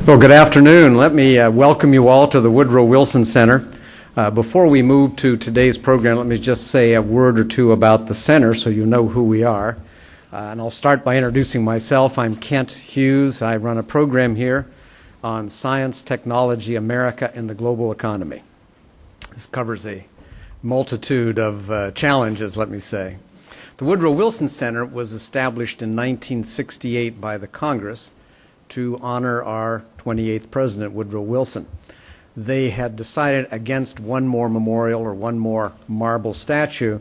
Well, good afternoon. Let me welcome you all to the Woodrow Wilson Center. Before we move to today's program, let me just say a word or two about the center so you know who we are. And I'll start by introducing myself. I'm Kent Hughes. I run a program here on science, technology, America, and the global economy. This covers a multitude of challenges, let me say. The Woodrow Wilson Center was established in 1968 by the Congress to honor our 28th president, Woodrow Wilson. They had decided against one more memorial or one more marble statue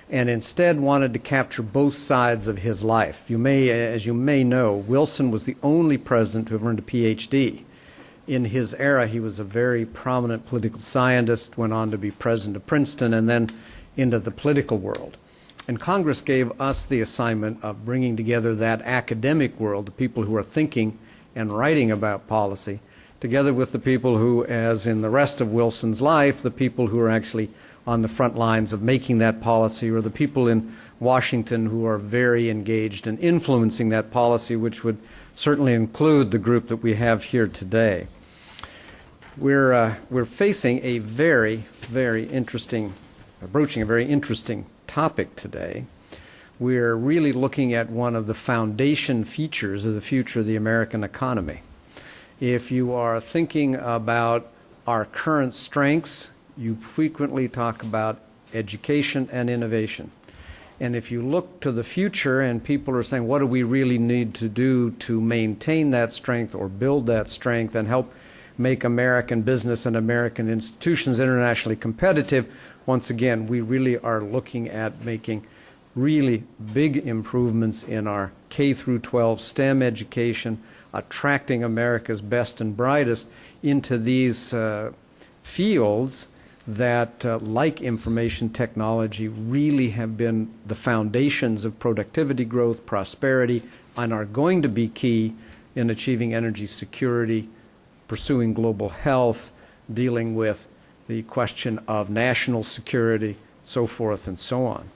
and instead wanted to capture both sides of his life. As you may know, Wilson was the only president to have earned a PhD. In his era, he was a very prominent political scientist, went on to be president of Princeton, and then into the political world. And Congress gave us the assignment of bringing together that academic world, the people who are thinking and writing about policy, together with the people who, as in the rest of Wilson's life, the people who are actually on the front lines of making that policy, or the people in Washington who are very engaged in influencing that policy, which would certainly include the group that we have here today. We're facing a approaching a very interesting topic today. We're really looking at one of the foundation features of the future of the American economy. If you are thinking about our current strengths, you frequently talk about education and innovation. And if you look to the future and people are saying, what do we really need to do to maintain that strength or build that strength and help make American business and American institutions internationally competitive, once again, we really are looking at making really big improvements in our K through 12 STEM education, attracting America's best and brightest into these fields that, like information technology, really have been the foundations of productivity growth, prosperity, and are going to be key in achieving energy security, pursuing global health, dealing with the question of national security, so forth and so on.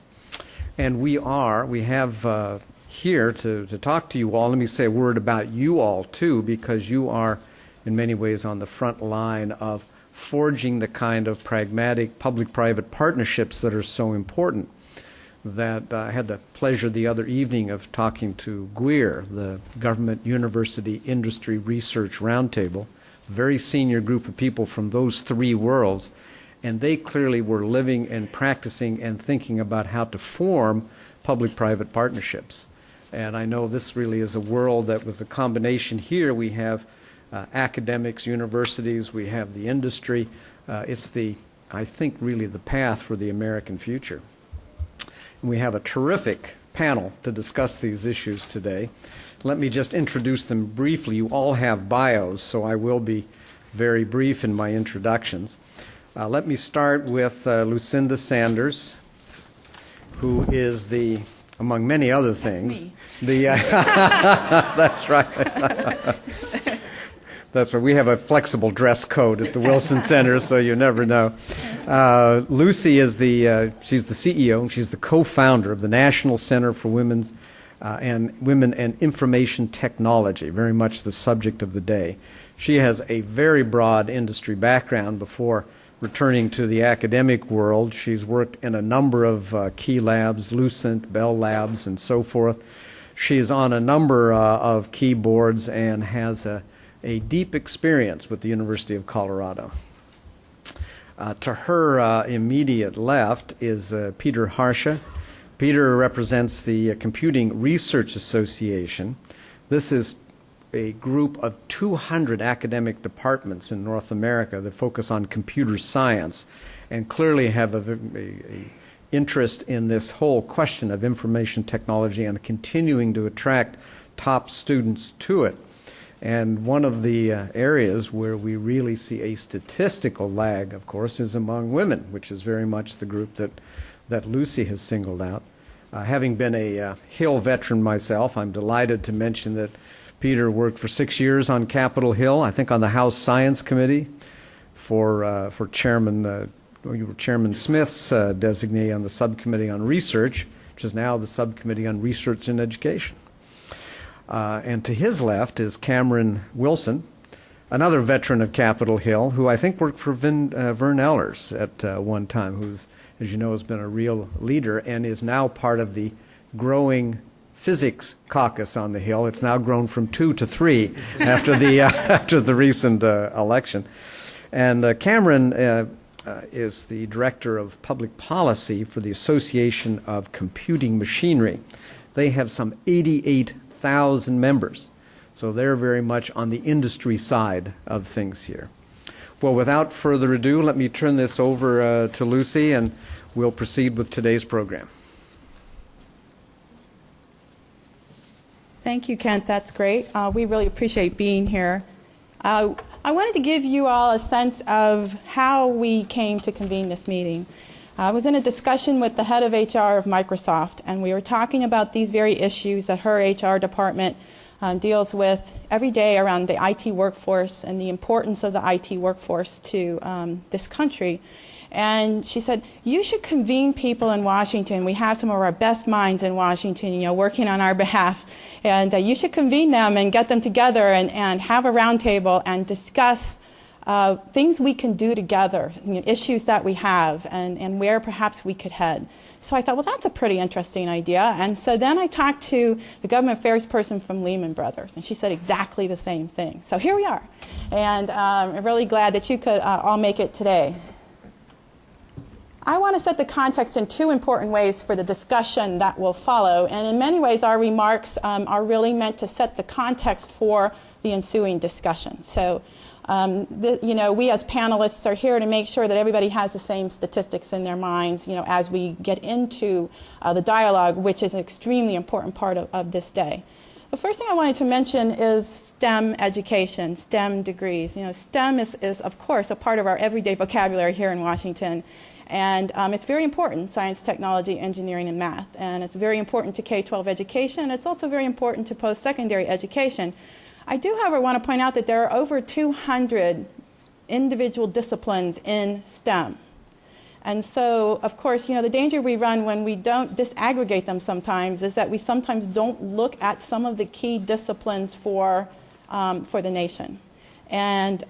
And we have here to talk to you all. Let me say a word about you all, too, because you are, in many ways, on the front line of forging the kind of pragmatic public-private partnerships that are so important. That I had the pleasure the other evening of talking to GWIR, the Government University Industry Research Roundtable, a very senior group of people from those three worlds. And they clearly were living and practicing and thinking about how to form public-private partnerships. And I know this really is a world that with the combination here, we have academics, universities, we have the industry. It's I think, really the path for the American future. And we have a terrific panel to discuss these issues today. Let me just introduce them briefly. You all have bios, so I will be very brief in my introductions. Let me start with Lucinda Sanders, who is among many other things, that's right. That's right. We have a flexible dress code at the Wilson Center, so you never know. Lucy is she's the CEO, and she's the co-founder of the National Center for Women and Information Technology, very much the subject of the day. She has a very broad industry background before returning to the academic world. She's worked in a number of key labs, Lucent, Bell Labs, and so forth. She's on a number of key boards and has a deep experience with the University of Colorado. To her immediate left is Peter Harsha. Peter represents the Computing Research Association. This is a group of 200 academic departments in North America that focus on computer science and clearly have a interest in this whole question of information technology and continuing to attract top students to it. And one of the areas where we really see a statistical lag, of course, is among women, which is very much the group that Lucy has singled out. Having been a Hill veteran myself, I'm delighted to mention that Peter worked for 6 years on Capitol Hill, I think on the House Science Committee for Chairman Smith's designee on the Subcommittee on Research, which is now the Subcommittee on Research and Education. And to his left is Cameron Wilson, another veteran of Capitol Hill, who I think worked for Vern Ehlers at one time, who's, as you know, has been a real leader and is now part of the growing physics caucus on the Hill. It's now grown from 2 to 3 after the after the recent election. And Cameron is the director of public policy for the Association of Computing Machinery. They have some 88,000 members. So they're very much on the industry side of things here. Well, without further ado, let me turn this over to Lucy, and we'll proceed with today's program. Thank you, Kent. That's great. We really appreciate being here. I wanted to give you all a sense of how we came to convene this meeting. I was in a discussion with the head of HR of Microsoft, and we were talking about these very issues that her HR department deals with every day around the IT workforce and the importance of the IT workforce to this country. And she said, you should convene people in Washington. We have some of our best minds in Washington, working on our behalf. And you should convene them and get them together and have a roundtable and discuss things we can do together, issues that we have, and where perhaps we could head. So I thought, well, that's a pretty interesting idea. And so then I talked to the government affairs person from Lehman Brothers, and she said exactly the same thing. So here we are. And I'm really glad that you could all make it today. I want to set the context in 2 important ways for the discussion that will follow. And in many ways, our remarks are really meant to set the context for the ensuing discussion. So we as panelists are here to make sure that everybody has the same statistics in their minds, as we get into the dialogue, which is an extremely important part of this day. The first thing I wanted to mention is STEM education, STEM degrees. STEM is, of course, a part of our everyday vocabulary here in Washington. And it's very important, science, technology, engineering, and math. And it's very important to K-12 education. It's also very important to post-secondary education. I do, however, want to point out that there are over 200 individual disciplines in STEM. And so, of course, the danger we run when we don't disaggregate them sometimes is that we sometimes don't look at some of the key disciplines for the nation and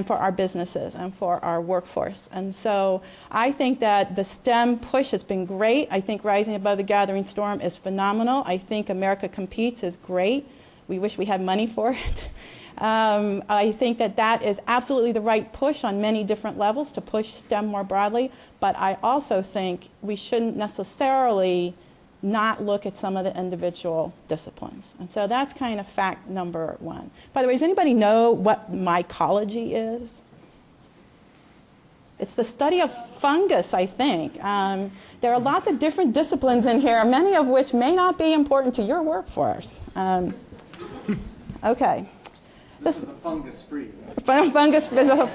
for our businesses and for our workforce. And so I think that the STEM push has been great. I think Rising Above the Gathering Storm is phenomenal. I think America Competes is great. We wish we had money for it. I think that is absolutely the right push on many different levels to push STEM more broadly, but I also think we shouldn't necessarily not look at some of the individual disciplines. And so that's kind of fact number 1. By the way, does anybody know what mycology is? It's the study of fungus, I think. There are lots of different disciplines in here, many of which may not be important to your workforce. Okay. This is a fungus-free. This is a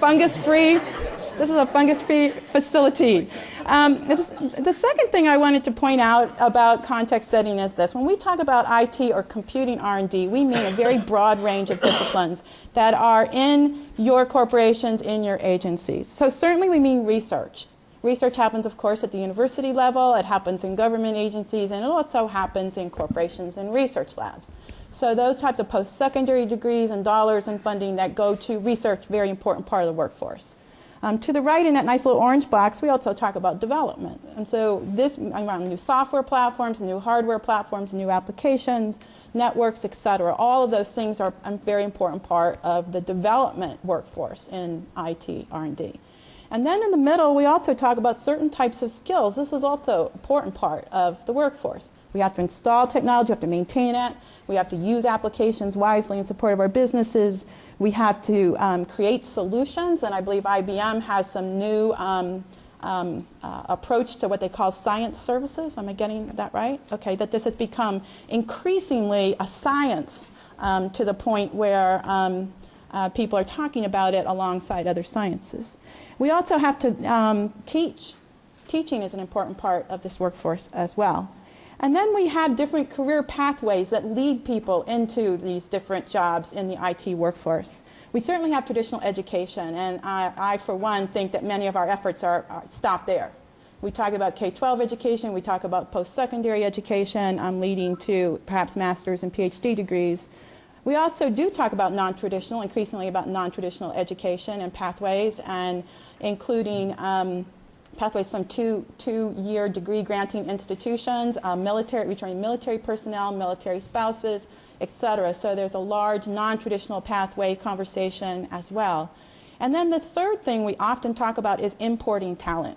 fungus-free facility. The second thing I wanted to point out about context setting is this. When we talk about IT or computing R&D, we mean a very broad range of disciplines that are in your corporations, in your agencies. So certainly we mean research. Research happens, of course, at the university level. It happens in government agencies, and it also happens in corporations and research labs. So those types of post-secondary degrees and dollars and funding that go to research, very important part of the workforce. To the right in that nice little orange box, we also talk about development. And so this around new software platforms, new hardware platforms, new applications, networks, et cetera. All of those things are a very important part of the development workforce in IT R&D. And then in the middle, we also talk about certain types of skills. This is also an important part of the workforce. We have to install technology, we have to maintain it, we have to use applications wisely in support of our businesses, we have to create solutions, and I believe IBM has some new approach to what they call science services. Am I getting that right? Okay, that this has become increasingly a science to the point where people are talking about it alongside other sciences. We also have to teach. Teaching is an important part of this workforce as well. And then we have different career pathways that lead people into these different jobs in the IT workforce. We certainly have traditional education, and I for one, think that many of our efforts are stop there. We talk about K-12 education, we talk about post-secondary education, leading to perhaps master's and PhD degrees. We also do talk about non-traditional, increasingly about non-traditional education and pathways, and including pathways from two-year degree granting institutions, returning military personnel, military spouses, etc. So there's a large non-traditional pathway conversation as well. And then the third thing we often talk about is importing talent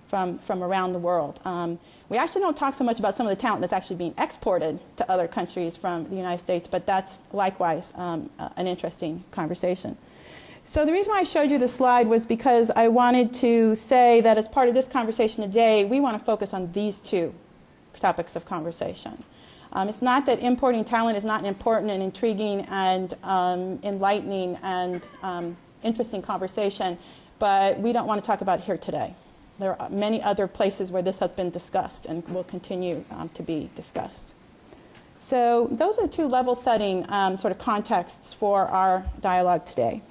from around the world. We actually don't talk so much about some of the talent that's actually being exported to other countries from the United States, but that's likewise an interesting conversation. So the reason why I showed you this slide was because I wanted to say that as part of this conversation today, we want to focus on these two topics of conversation. It's not that importing talent is not an important and intriguing and enlightening and interesting conversation, but we don't want to talk about it here today. There are many other places where this has been discussed and will continue to be discussed. So those are the two level-setting sort of contexts for our dialogue today.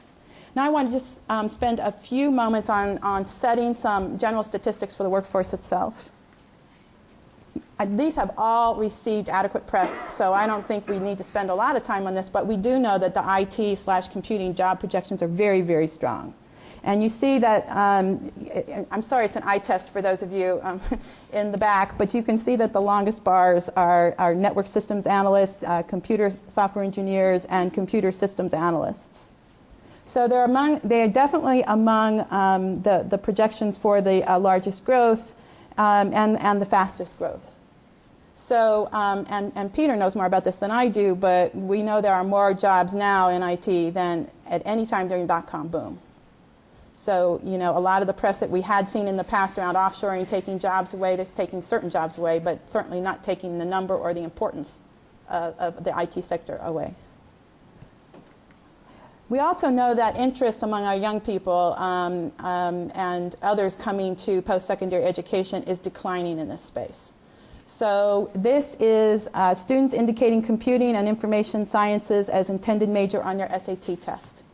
Now I want to just spend a few moments on setting some general statistics for the workforce itself. These have all received adequate press, so I don't think we need to spend a lot of time on this, but we do know that the IT/computing job projections are very, very strong. And you see that, I'm sorry, it's an eye test for those of you in the back, but you can see that the longest bars are network systems analysts, computer software engineers, and computer systems analysts. So they are definitely among the projections for the largest growth and the fastest growth. So, and Peter knows more about this than I do, but we know there are more jobs now in IT than at any time during the dot-com boom. So, you know, a lot of the press that we had seen in the past around offshoring taking jobs away, that's taking certain jobs away, but certainly not taking the number or the importance of the IT sector away. We also know that interest among our young people and others coming to post-secondary education is declining in this space. So this is students indicating computing and information sciences as intended major on their SAT test.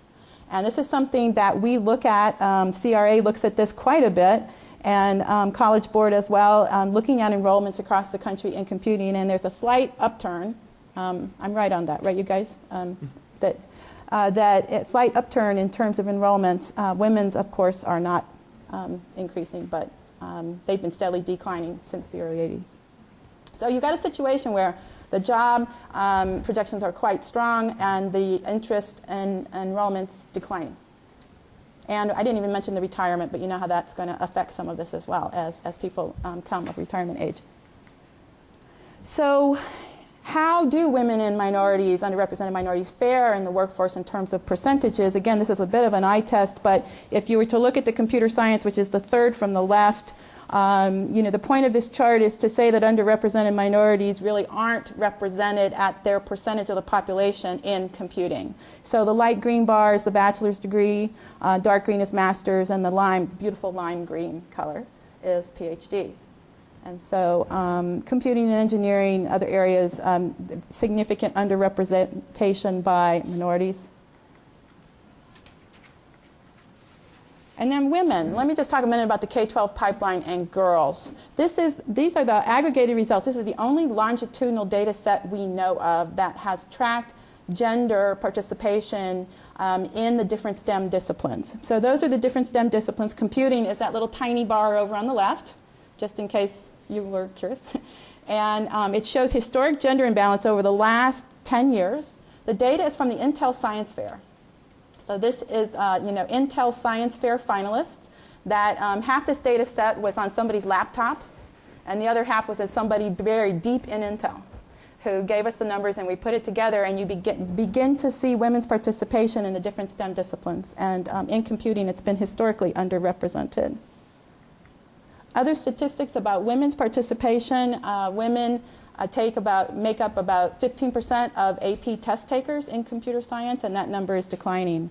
And this is something that we look at. CRA looks at this quite a bit, and College Board as well, looking at enrollments across the country in computing. And there's a slight upturn. I'm right on that, right, you guys? That a slight upturn in terms of enrollments. Women's, of course, are not increasing, but they've been steadily declining since the early 80s. So you've got a situation where the job projections are quite strong and the interest in enrollments declining. And I didn't even mention the retirement, but you know how that's going to affect some of this as well as people come of retirement age. So how do women and minorities, underrepresented minorities, fare in the workforce in terms of percentages? Again, this is a bit of an eye test, but if you were to look at the computer science, which is the third from the left, you know, the point of this chart is to say that underrepresented minorities really aren't represented at their percentage of the population in computing. So the light green bar is the bachelor's degree, dark green is master's, and the beautiful lime green color is PhDs. And so computing and engineering, other areas, significant underrepresentation by minorities. And then women. Let me just talk a minute about the K-12 pipeline and girls. These are the aggregated results. This is the only longitudinal data set we know of that has tracked gender participation in the different STEM disciplines. So those are the different STEM disciplines. Computing is that little tiny bar over on the left, just in case you were curious. And it shows historic gender imbalance over the last 10 years. The data is from the Intel Science Fair. So this is, Intel Science Fair finalists that half this data set was on somebody's laptop, and the other half was in somebody buried deep in Intel who gave us the numbers, and we put it together, and you begin to see women's participation in the different STEM disciplines. And in computing, it's been historically underrepresented. Other statistics about women's participation, women make up about 15% of AP test takers in computer science, and that number is declining.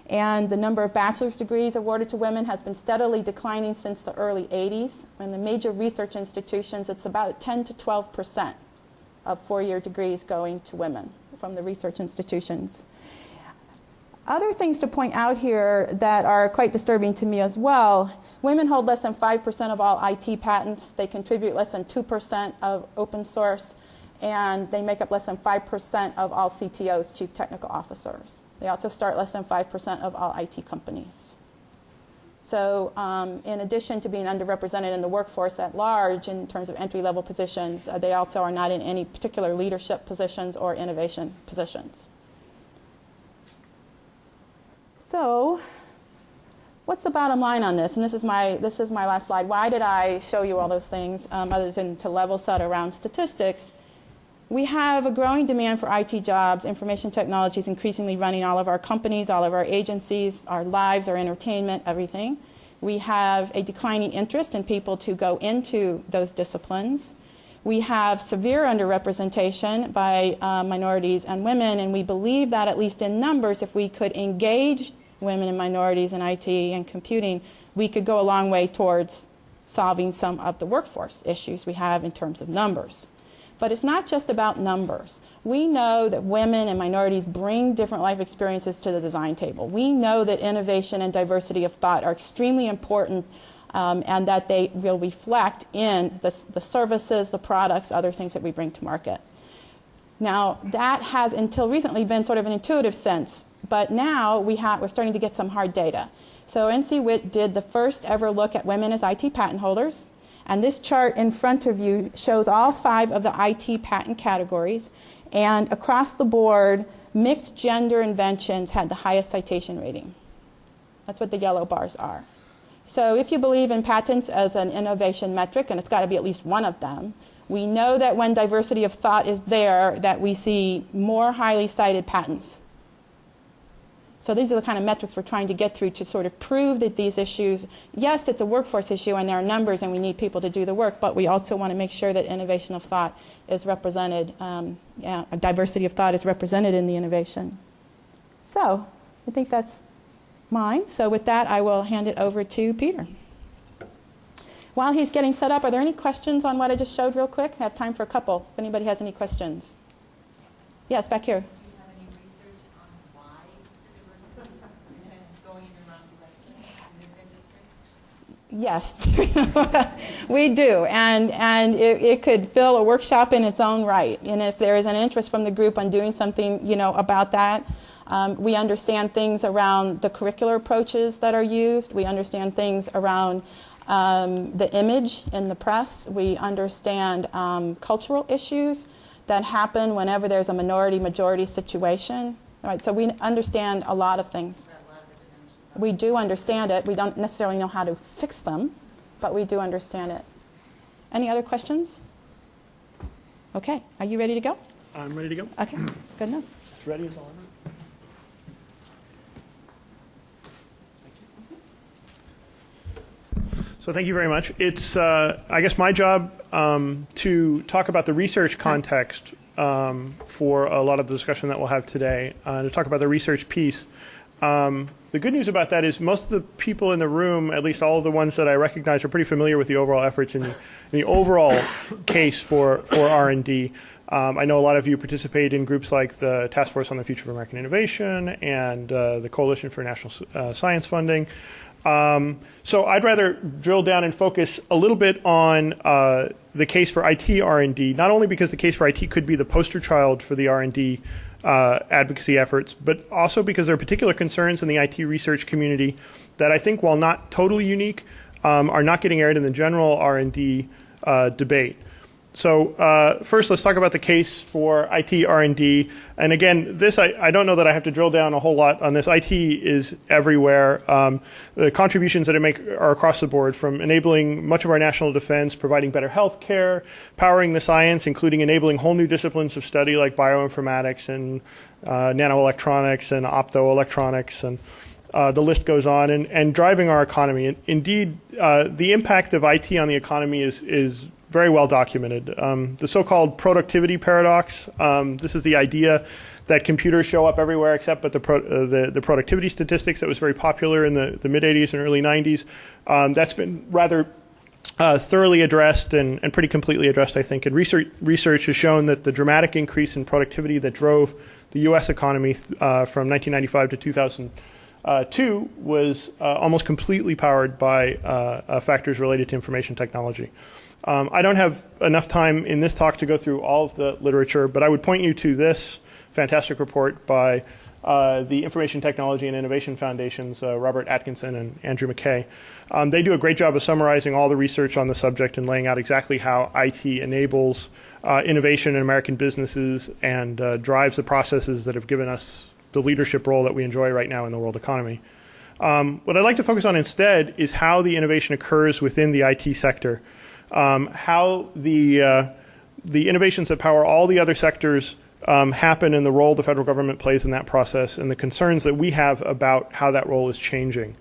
And the number of bachelor's degrees awarded to women has been steadily declining since the early 80s. In the major research institutions, it's about 10 to 12% of four-year degrees going to women from the research institutions. Other things to point out here that are quite disturbing to me as well: women hold less than 5% of all IT patents. They contribute less than 2% of open source. and they make up less than 5% of all CTOs, Chief Technical Officers. They also start less than 5% of all IT companies. So in addition to being underrepresented in the workforce at large in terms of entry-level positions, they also are not in any particular leadership positions or innovation positions. So what's the bottom line on this? And this is my last slide. Why did I show you all those things other than to level set around statistics? We have a growing demand for IT jobs. Information technology is increasingly running all of our companies, all of our agencies, our lives, our entertainment, everything. We have a declining interest in people to go into those disciplines. We have severe underrepresentation by minorities and women, and we believe that, at least in numbers, if we could engage women and minorities in IT and computing, we could go a long way towards solving some of the workforce issues we have in terms of numbers. But it's not just about numbers. We know that women and minorities bring different life experiences to the design table. We know that innovation and diversity of thought are extremely important and that they will reflect in the services, the products, other things that we bring to market. Now, that has until recently been sort of an intuitive sense, but now we're starting to get some hard data. So NCWIT did the first ever look at women as IT patent holders. And this chart in front of you shows all 5 of the IT patent categories. And across the board, mixed gender inventions had the highest citation rating. That's what the yellow bars are. So if you believe in patents as an innovation metric, and it's got to be at least one of them, we know that when diversity of thought is there, that we see more highly cited patents. So these are the kind of metrics we're trying to get through to sort of prove that these issues, yes, it's a workforce issue and there are numbers and we need people to do the work, but we also want to make sure that innovation of thought is represented, diversity of thought is represented in the innovation. So I think that's mine. So with that, I will hand it over to Peter. While he's getting set up, are there any questions on what I just showed real quick? I have time for a couple, if anybody has any questions. Yes, back here. Yes, we do, and it could fill a workshop in its own right. And if there is an interest from the group on doing something, about that, we understand things around the curricular approaches that are used. We understand things around the image in the press. We understand cultural issues that happen whenever there's a minority-majority situation. All right, so we understand a lot of things. We do understand it. We don't necessarily know how to fix them, but we do understand it. Any other questions? Okay. Are you ready to go? I'm ready to go. Okay. Good enough. It's ready as all ever. So thank you very much. It's, I guess, my job to talk about the research context for a lot of the discussion that we'll have today, to talk about the research piece. The good news about that is most of the people in the room, at least all of the ones that I recognize, are pretty familiar with the overall efforts and the overall case for R&D. I know a lot of you participate in groups like the Task Force on the Future of American Innovation and the Coalition for National Science Funding. So I'd rather drill down and focus a little bit on the case for IT R&D, not only because the case for IT could be the poster child for the R&D advocacy efforts, but also because there are particular concerns in the IT research community that I think, while not totally unique, are not getting aired in the general R&D debate. So first, let's talk about the case for IT R&D. And again, this I don't know that I have to drill down a whole lot on this. IT is everywhere. The contributions that it makes are across the board, from enabling much of our national defense, providing better health care, powering the science, including enabling whole new disciplines of study like bioinformatics and nanoelectronics and optoelectronics, and the list goes on, and driving our economy. Indeed, the impact of IT on the economy is very well documented. The so-called productivity paradox. This is the idea that computers show up everywhere except but the productivity statistics that was very popular in the mid-'80s and early '90s. That's been rather thoroughly addressed and pretty completely addressed, I think. And research has shown that the dramatic increase in productivity that drove the U.S. economy from 1995 to 2002 was almost completely powered by factors related to information technology. I don't have enough time in this talk to go through all of the literature, but I would point you to this fantastic report by the Information Technology and Innovation Foundation's Robert Atkinson and Andrew McKay. They do a great job of summarizing all the research on the subject and laying out exactly how IT enables innovation in American businesses and drives the processes that have given us the leadership role that we enjoy right now in the world economy. What I'd like to focus on instead is how the innovation occurs within the IT sector, how the innovations that power all the other sectors happen, and the role the federal government plays in that process, and the concerns that we have about how that role is changing.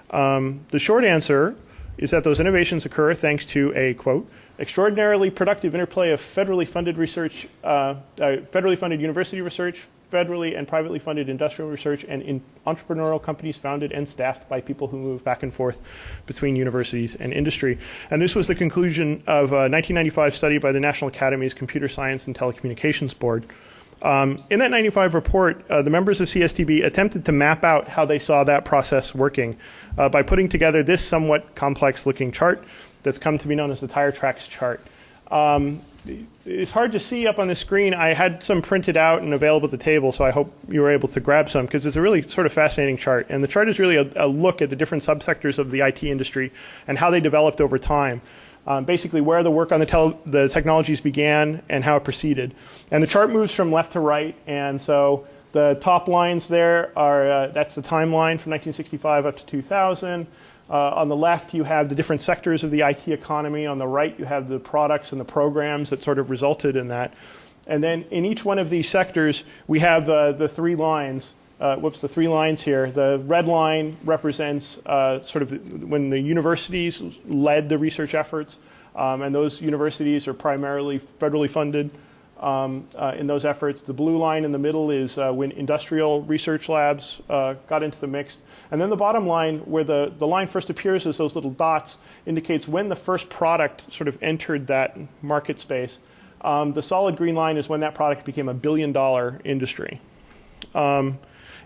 The short answer is that those innovations occur thanks to a, quote, extraordinarily productive interplay of federally funded research, federally funded university research, federally and privately funded industrial research, and in entrepreneurial companies founded and staffed by people who move back and forth between universities and industry. And this was the conclusion of a 1995 study by the National Academy's Computer Science and Telecommunications Board. In that 95 report, the members of CSTB attempted to map out how they saw that process working by putting together this somewhat complex-looking chart that's come to be known as the tire tracks chart. It's hard to see up on the screen. I had some printed out and available at the table, so I hope you were able to grab some, because it's a really sort of fascinating chart. And the chart is really a look at the different subsectors of the IT industry and how they developed over time. Basically where the work on the technologies began and how it proceeded. And the chart moves from left to right, and so the top lines there are, that's the timeline from 1965 up to 2000. On the left, you have the different sectors of the IT economy. On the right, you have the products and the programs that sort of resulted in that. And then in each one of these sectors, we have the three lines. The three lines here. The red line represents sort of when the universities led the research efforts, and those universities are primarily federally funded in those efforts. The blue line in the middle is when industrial research labs got into the mix. And then the bottom line, where the line first appears as those little dots, indicates when the first product sort of entered that market space. The solid green line is when that product became a billion-dollar industry.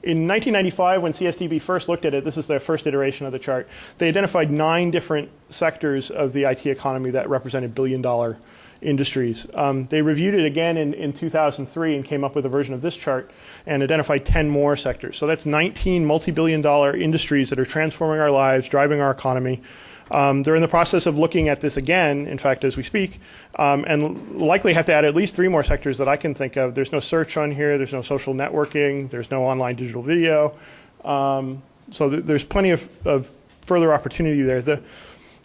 In 1995, when CSTB first looked at it, this is their first iteration of the chart, they identified 9 different sectors of the IT economy that represented billion-dollar industries. They reviewed it again in 2003 and came up with a version of this chart and identified 10 more sectors. So that's 19 multi-billion-dollar industries that are transforming our lives, driving our economy. They're in the process of looking at this again, in fact, as we speak, and likely have to add at least 3 more sectors that I can think of. There's no search on here. There's no social networking. There's no online digital video. So there's plenty of further opportunity there.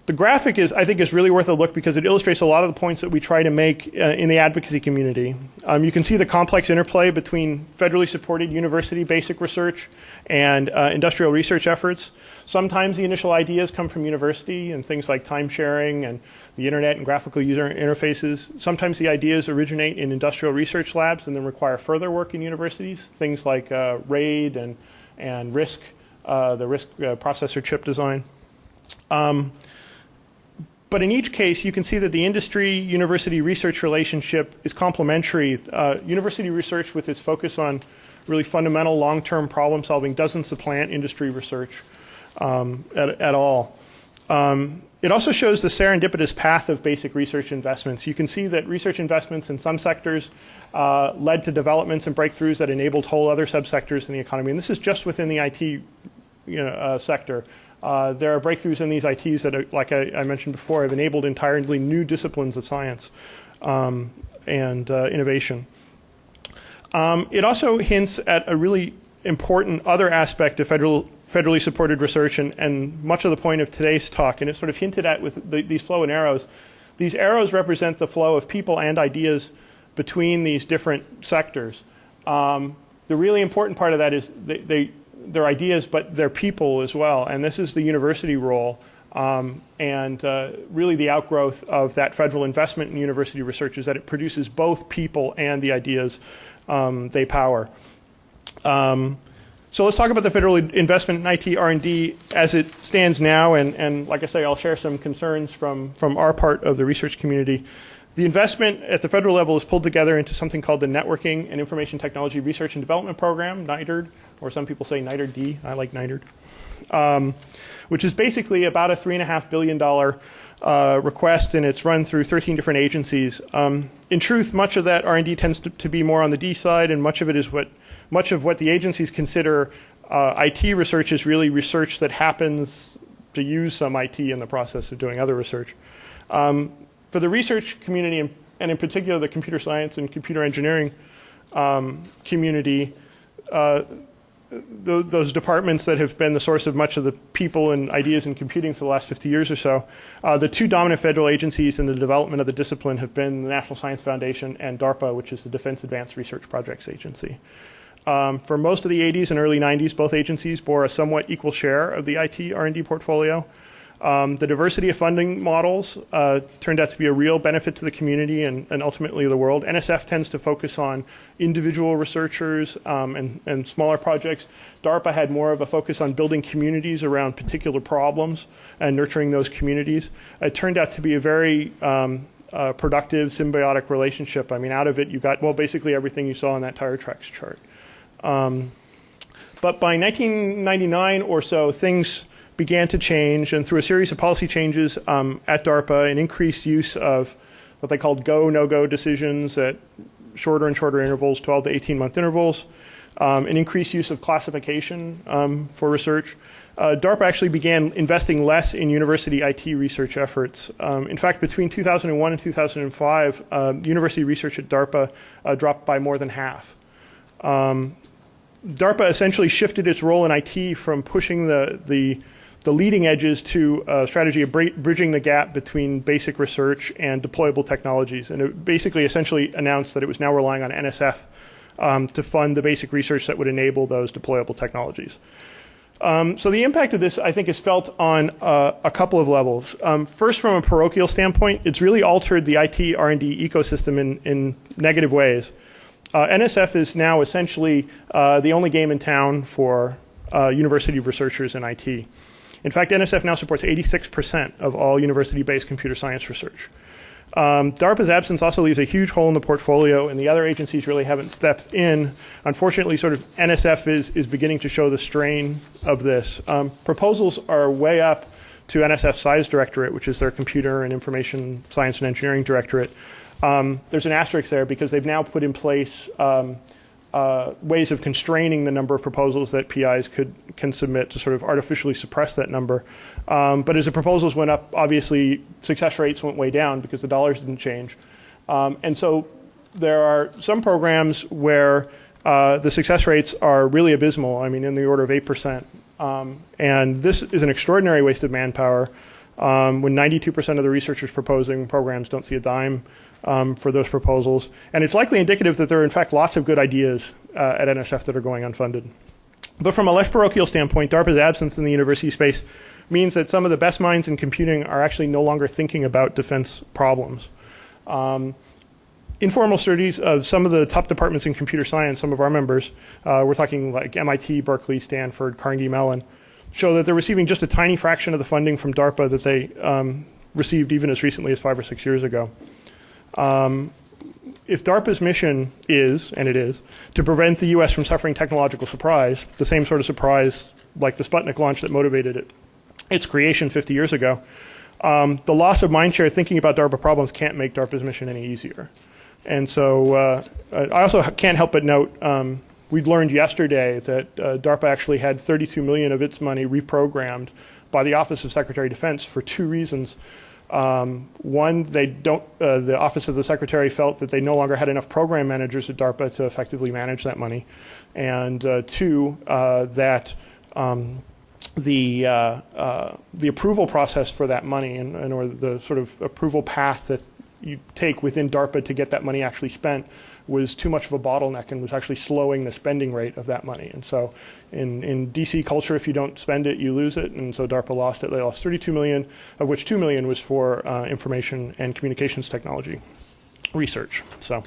The graphic I think is really worth a look because it illustrates a lot of the points that we try to make in the advocacy community. You can see the complex interplay between federally supported university basic research and industrial research efforts. Sometimes the initial ideas come from university and things like time sharing and the internet and graphical user interfaces. Sometimes the ideas originate in industrial research labs and then require further work in universities, things like RAID and RISC, the RISC processor chip design. But in each case, you can see that the industry-university research relationship is complementary. University research, with its focus on really fundamental long-term problem solving, doesn't supplant industry research at all. It also shows the serendipitous path of basic research investments. You can see that research investments in some sectors led to developments and breakthroughs that enabled whole other subsectors in the economy. And this is just within the IT sector. There are breakthroughs in these ITs that, like I mentioned before, have enabled entirely new disciplines of science and innovation. It also hints at a really important other aspect of federally supported research and much of the point of today's talk, and it's sort of hinted at with these flow and arrows. These arrows represent the flow of people and ideas between these different sectors. The really important part of that is their ideas, but their people as well. And this is the university role and really the outgrowth of that federal investment in university research is that it produces both people and the ideas they power. So let's talk about the federal investment in IT R&D as it stands now. And like I say, I'll share some concerns from our part of the research community. The investment at the federal level is pulled together into something called the Networking and Information Technology Research and Development Program, NITRD, or some people say NITRD. I like NITRD, which is basically about a $3.5 billion request, and it's run through 13 different agencies. In truth, much of that R&D tends to be more on the D side, and much of it is much of what the agencies consider IT research is really research that happens to use some IT in the process of doing other research. For the research community, and in particular the computer science and computer engineering community, those departments that have been the source of much of the people and ideas in computing for the last 50 years or so, the two dominant federal agencies in the development of the discipline have been the National Science Foundation and DARPA, which is the Defense Advanced Research Projects Agency. For most of the 80s and early 90s, both agencies bore a somewhat equal share of the IT R&D portfolio. The diversity of funding models turned out to be a real benefit to the community and ultimately the world. NSF tends to focus on individual researchers and smaller projects. DARPA had more of a focus on building communities around particular problems and nurturing those communities. It turned out to be a very productive, symbiotic relationship. I mean, out of it you got, well, basically everything you saw on that tire tracks chart. But by 1999 or so, things began to change, and through a series of policy changes at DARPA, an increased use of what they called go, no-go decisions at shorter and shorter intervals, 12 to 18-month intervals, an increased use of classification for research. DARPA actually began investing less in university IT research efforts. In fact, between 2001 and 2005, university research at DARPA dropped by more than half. DARPA essentially shifted its role in IT from pushing the leading edges to a strategy of bridging the gap between basic research and deployable technologies. And it basically essentially announced that it was now relying on NSF to fund the basic research that would enable those deployable technologies. So the impact of this, I think, is felt on a couple of levels. First, from a parochial standpoint, it's really altered the IT R&D ecosystem in negative ways. NSF is now essentially the only game in town for university researchers in IT. In fact, NSF now supports 86% of all university-based computer science research. DARPA's absence also leaves a huge hole in the portfolio, and the other agencies really haven't stepped in. Unfortunately, sort of NSF is beginning to show the strain of this. Proposals are way up to NSF SCIENCE Directorate, which is their Computer and Information Science and Engineering Directorate. There's an asterisk there because they've now put in place ways of constraining the number of proposals that PIs can submit to sort of artificially suppress that number. But as the proposals went up, obviously success rates went way down because the dollars didn't change. And so there are some programs where the success rates are really abysmal, I mean in the order of 8%. And this is an extraordinary waste of manpower when 92% of the researchers proposing programs don't see a dime for those proposals. And it's likely indicative that there are, in fact, lots of good ideas at NSF that are going unfunded. But from a less parochial standpoint, DARPA's absence in the university space means that some of the best minds in computing are actually no longer thinking about defense problems. Informal studies of some of the top departments in computer science, some of our members, we're talking like MIT, Berkeley, Stanford, Carnegie Mellon, show that they're receiving just a tiny fraction of the funding from DARPA that they received even as recently as 5 or 6 years ago. If DARPA's mission is, and it is, to prevent the U.S. from suffering technological surprise, the same sort of surprise like the Sputnik launch that motivated its creation 50 years ago, the loss of mindshare thinking about DARPA problems can't make DARPA's mission any easier. And so I also can't help but note, we'd learned yesterday that DARPA actually had $32 million of its money reprogrammed by the Office of Secretary of Defense for 2 reasons. One, the Office of the Secretary felt that they no longer had enough program managers at DARPA to effectively manage that money. And 2, that the approval process for that money or the sort of approval path that you take within DARPA to get that money actually spent was too much of a bottleneck and was actually slowing the spending rate of that money. And so in DC culture, if you don't spend it, you lose it. And so DARPA lost it. They lost $32 million, of which $2 million was for information and communications technology research. So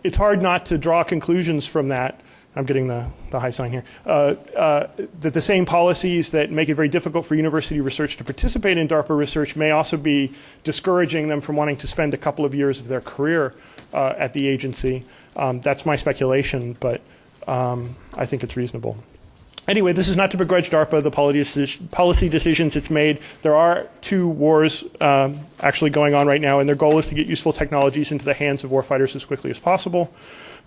it's hard not to draw conclusions from that I'm getting the high sign here, that the same policies that make it very difficult for university research to participate in DARPA research may also be discouraging them from wanting to spend a couple of years of their career at the agency. That's my speculation, but I think it's reasonable. Anyway, this is not to begrudge DARPA the policy decisions it's made. There are 2 wars actually going on right now, and their goal is to get useful technologies into the hands of warfighters as quickly as possible.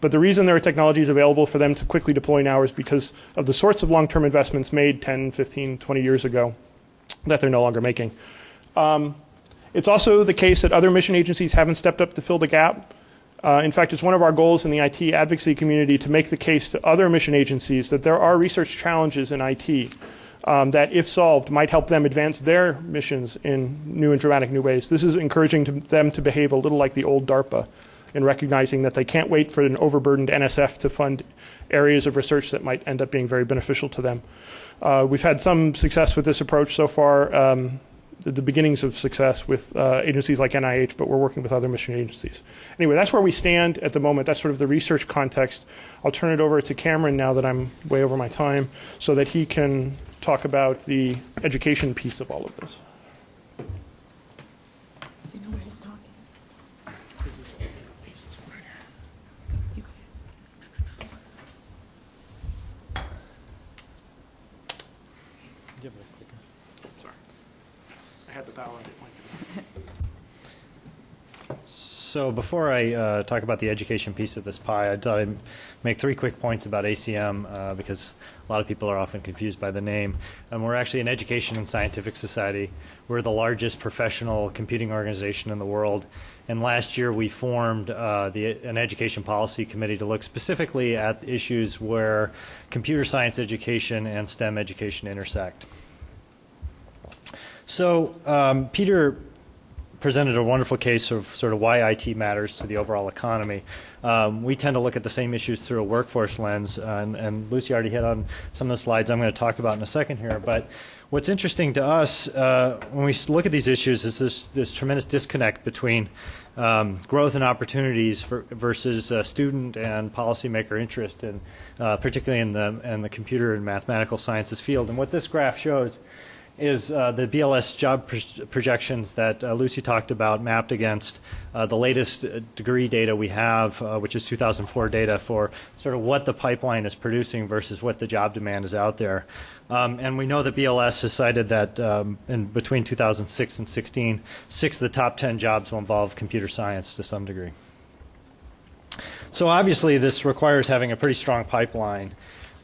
But the reason there are technologies available for them to quickly deploy now is because of the sorts of long-term investments made 10, 15, 20 years ago that they're no longer making. It's also the case that other mission agencies haven't stepped up to fill the gap. In fact, it's one of our goals in the IT advocacy community to make the case to other mission agencies that there are research challenges in IT that, if solved, might help them advance their missions in new and dramatic new ways. This is encouraging them to behave a little like the old DARPA in recognizing that they can't wait for an overburdened NSF to fund areas of research that might end up being very beneficial to them. We've had some success with this approach so far, the beginnings of success with agencies like NIH, but we're working with other mission agencies. Anyway, that's where we stand at the moment. That's sort of the research context. I'll turn it over to Cameron now that I'm way over my time so that he can talk about the education piece of all of this. You know where his talk is? You go ahead. Give it a clicker. Sorry. I had the power. So before I talk about the education piece of this pie, I thought I'd make 3 quick points about ACM because a lot of people are often confused by the name. We're actually an education and scientific society. We're the largest professional computing organization in the world. And last year we formed an education policy committee to look specifically at issues where computer science education and STEM education intersect. So Peter presented a wonderful case of sort of why IT matters to the overall economy. We tend to look at the same issues through a workforce lens, and Lucy already hit on some of the slides I'm going to talk about in a second here. But what's interesting to us when we look at these issues is this tremendous disconnect between growth and opportunities versus student and policymaker interest, in, particularly in the computer and mathematical sciences field. And what this graph shows is the BLS job projections that Lucy talked about mapped against the latest degree data we have, which is 2004 data for sort of what the pipeline is producing versus what the job demand is out there. And we know that BLS has cited that in between 2006 and 16, 6 of the top 10 jobs will involve computer science to some degree. So obviously this requires having a pretty strong pipeline.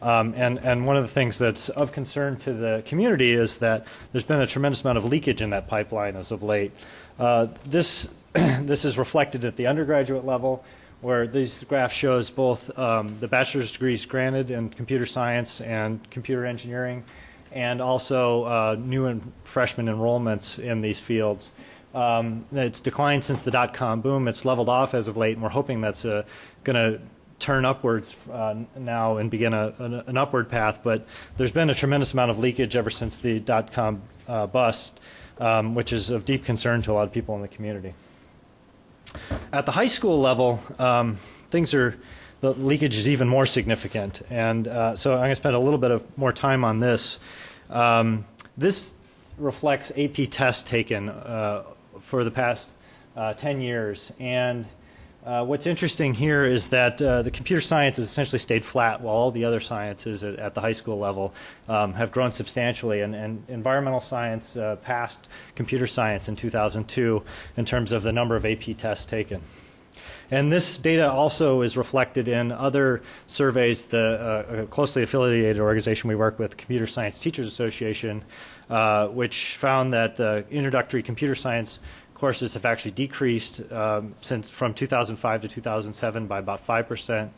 And one of the things that's of concern to the community is that there's been a tremendous amount of leakage in that pipeline as of late. This is reflected at the undergraduate level, where this graph shows both the bachelor's degrees granted in computer science and computer engineering, and also new and freshman enrollments in these fields. It's declined since the dot-com boom. It's leveled off as of late, and we're hoping that's going to turn upwards now and begin an upward path, but there's been a tremendous amount of leakage ever since the dot-com bust, which is of deep concern to a lot of people in the community. At the high school level, the leakage is even more significant, and so I'm going to spend a little bit of more time on this. This reflects AP tests taken for the past 10 years, and what's interesting here is that the computer science has essentially stayed flat while all the other sciences at the high school level have grown substantially. And environmental science passed computer science in 2002 in terms of the number of AP tests taken. And this data also is reflected in other surveys. The closely affiliated organization we work with, Computer Science Teachers Association, which found that the introductory computer science courses have actually decreased from 2005 to 2007 by about 5%.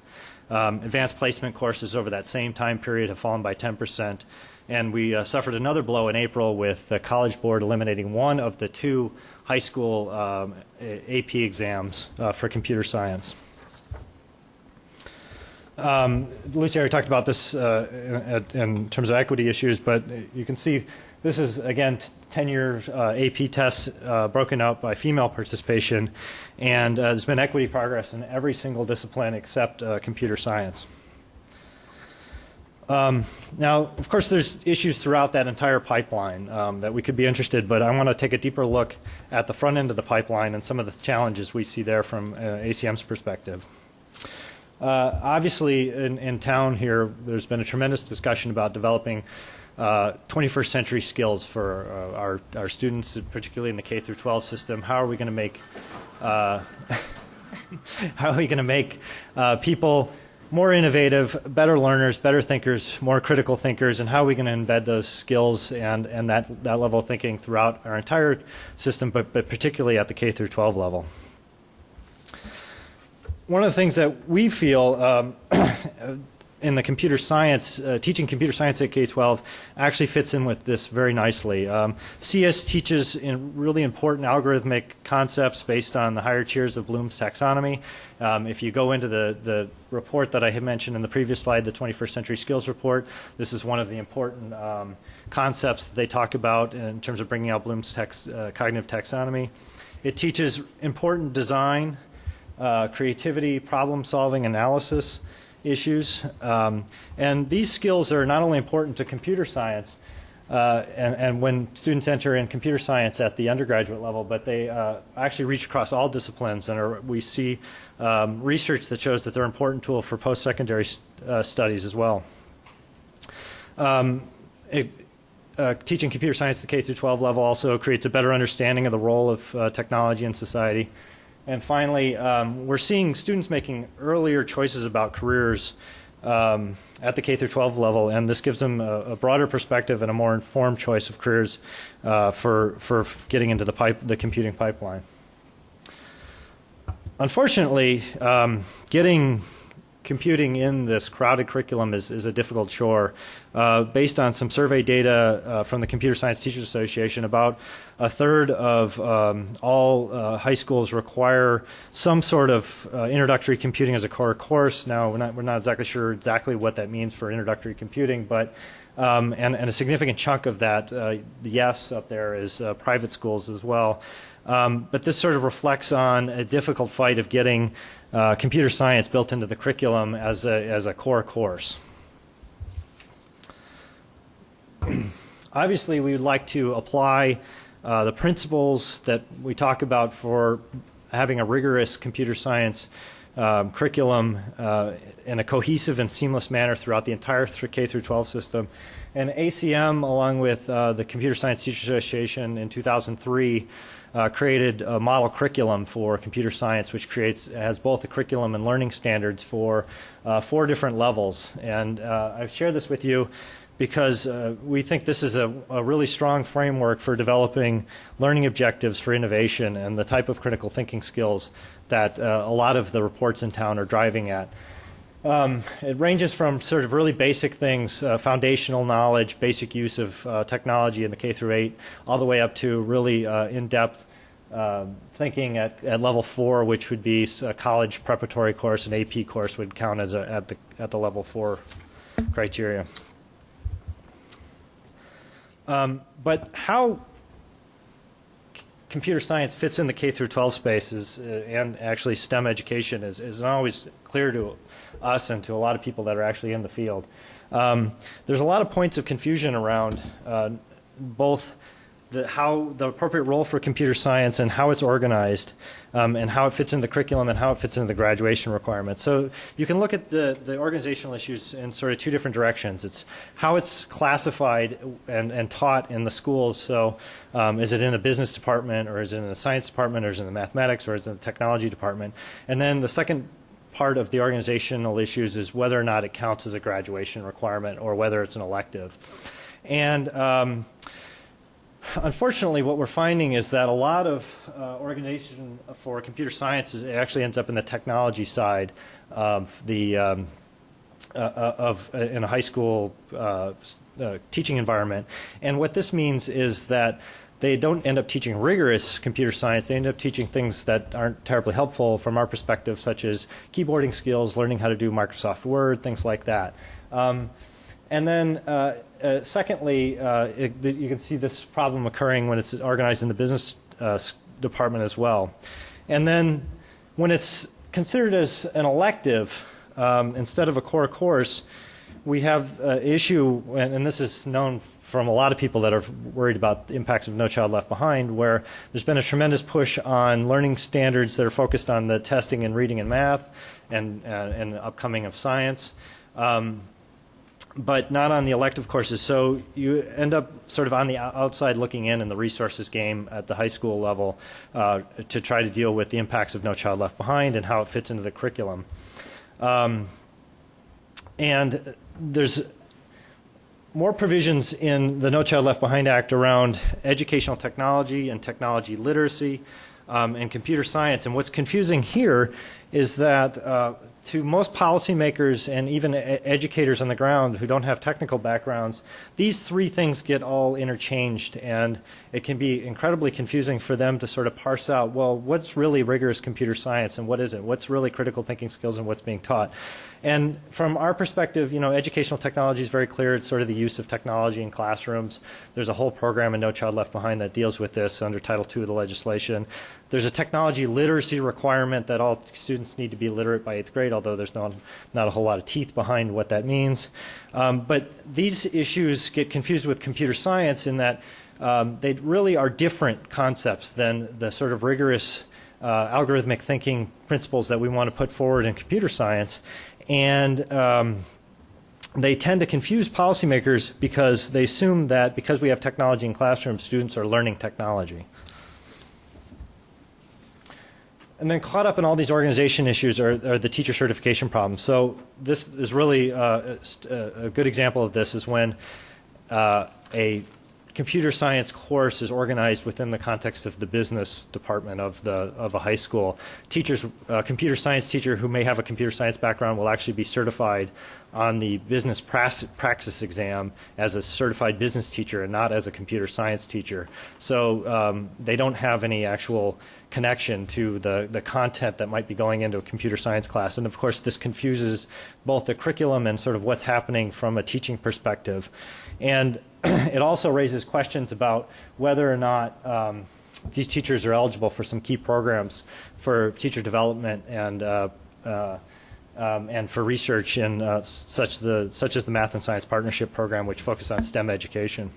Advanced placement courses over that same time period have fallen by 10%. And we suffered another blow in April with the College Board eliminating one of the 2 high school AP exams for computer science. Lucy already talked about this in terms of equity issues, but you can see this is, again, 10-year AP tests broken out by female participation, and there's been equity progress in every single discipline except computer science. Now, of course, there's issues throughout that entire pipeline that we could be interested, but I want to take a deeper look at the front end of the pipeline and some of the challenges we see there from ACM's perspective. Obviously, in town here, there's been a tremendous discussion about developing 21st century skills for our students, particularly in the K through 12 system. How are we going to make people more innovative, better learners, better thinkers, more critical thinkers, and how are we going to embed those skills and that level of thinking throughout our entire system, but particularly at the K through 12 level. One of the things that we feel in the computer science, teaching computer science at K-12 actually fits in with this very nicely. CS teaches in really important algorithmic concepts based on the higher tiers of Bloom's taxonomy. If you go into the report that I had mentioned in the previous slide, the 21st Century Skills Report, this is one of the important concepts that they talk about in terms of bringing out Bloom's cognitive taxonomy. It teaches important design, creativity, problem-solving, analysis issues. And these skills are not only important to computer science, and when students enter in computer science at the undergraduate level, but they actually reach across all disciplines, and we see research that shows that they're an important tool for post-secondary studies as well. Teaching computer science at the K through 12 level also creates a better understanding of the role of technology in society. And finally, we're seeing students making earlier choices about careers at the K through 12 level, and this gives them a broader perspective and a more informed choice of careers for getting into the computing pipeline. Unfortunately, getting computing in this crowded curriculum is a difficult chore. Based on some survey data from the Computer Science Teachers Association, about a third of all high schools require some sort of introductory computing as a core course. Now, we're not exactly sure what that means for introductory computing, but and a significant chunk of that, the yes up there, is private schools as well. But this sort of reflects on a difficult fight of getting computer science built into the curriculum as a core course. Obviously, we would like to apply the principles that we talk about for having a rigorous computer science curriculum in a cohesive and seamless manner throughout the entire K through 12 system. And ACM, along with the Computer Science Teachers Association in 2003, created a model curriculum for computer science, which has both the curriculum and learning standards for 4 different levels. And I've shared this with you because we think this is a really strong framework for developing learning objectives for innovation and the type of critical thinking skills that a lot of the reports in town are driving at. It ranges from sort of really basic things, foundational knowledge, basic use of technology in the K through 8, all the way up to really in-depth thinking at level 4, which would be a college preparatory course. An AP course would count as at the level 4 criteria. But how computer science fits in the K through 12 spaces and actually STEM education is not always clear to us and to a lot of people that are actually in the field. There's a lot of points of confusion around both how the appropriate role for computer science and how it's organized, and how it fits in the curriculum and how it fits into the graduation requirements. So you can look at the organizational issues in sort of 2 different directions. It's how it's classified and taught in the schools. So is it in a business department, or is it in the science department, or is it in the mathematics, or is it in the technology department? And then the second part of the organizational issues is whether or not it counts as a graduation requirement or whether it's an elective. And unfortunately, what we're finding is that a lot of organization for computer science actually ends up in the technology side of the in a high school teaching environment. And what this means is that they don't end up teaching rigorous computer science. They end up teaching things that aren't terribly helpful from our perspective, such as keyboarding skills, learning how to do Microsoft Word, things like that. And then secondly, you can see this problem occurring when it's organized in the business department as well. And then when it's considered as an elective instead of a core course, we have an issue, and this is known from a lot of people that are worried about the impacts of No Child Left Behind, where there's been a tremendous push on learning standards that are focused on the testing in reading and math and upcoming of science, but not on the elective courses. So you end up sort of on the outside looking in the resources game at the high school level to try to deal with the impacts of No Child Left Behind and how it fits into the curriculum. And there's more provisions in the No Child Left Behind Act around educational technology and technology literacy and computer science. And what's confusing here is that to most policymakers and even educators on the ground who don't have technical backgrounds, these three things get all interchanged, and it can be incredibly confusing for them to sort of parse out, well, what's really rigorous computer science and what isn't? What's really critical thinking skills and what's being taught? And from our perspective, educational technology is very clear. It's sort of the use of technology in classrooms. There's a whole program in No Child Left Behind that deals with this under Title II of the legislation. There's a technology literacy requirement that all students need to be literate by 8th grade, although there's not a whole lot of teeth behind what that means. But these issues get confused with computer science in that they really are different concepts than the sort of rigorous algorithmic thinking principles that we want to put forward in computer science. And they tend to confuse policymakers because they assume that because we have technology in classrooms, students are learning technology. And then caught up in all these organization issues are the teacher certification problems. So this is really a good example of this is when a computer science course is organized within the context of the business department of a high school. Teachers, a computer science teacher who may have a computer science background will actually be certified on the business praxis exam as a certified business teacher and not as a computer science teacher. So they don't have any actual connection to the content that might be going into a computer science class. And of course this confuses both the curriculum and sort of what's happening from a teaching perspective. And it also raises questions about whether or not these teachers are eligible for some key programs for teacher development and for research in such as the Math and Science Partnership Program, which focuses on STEM education.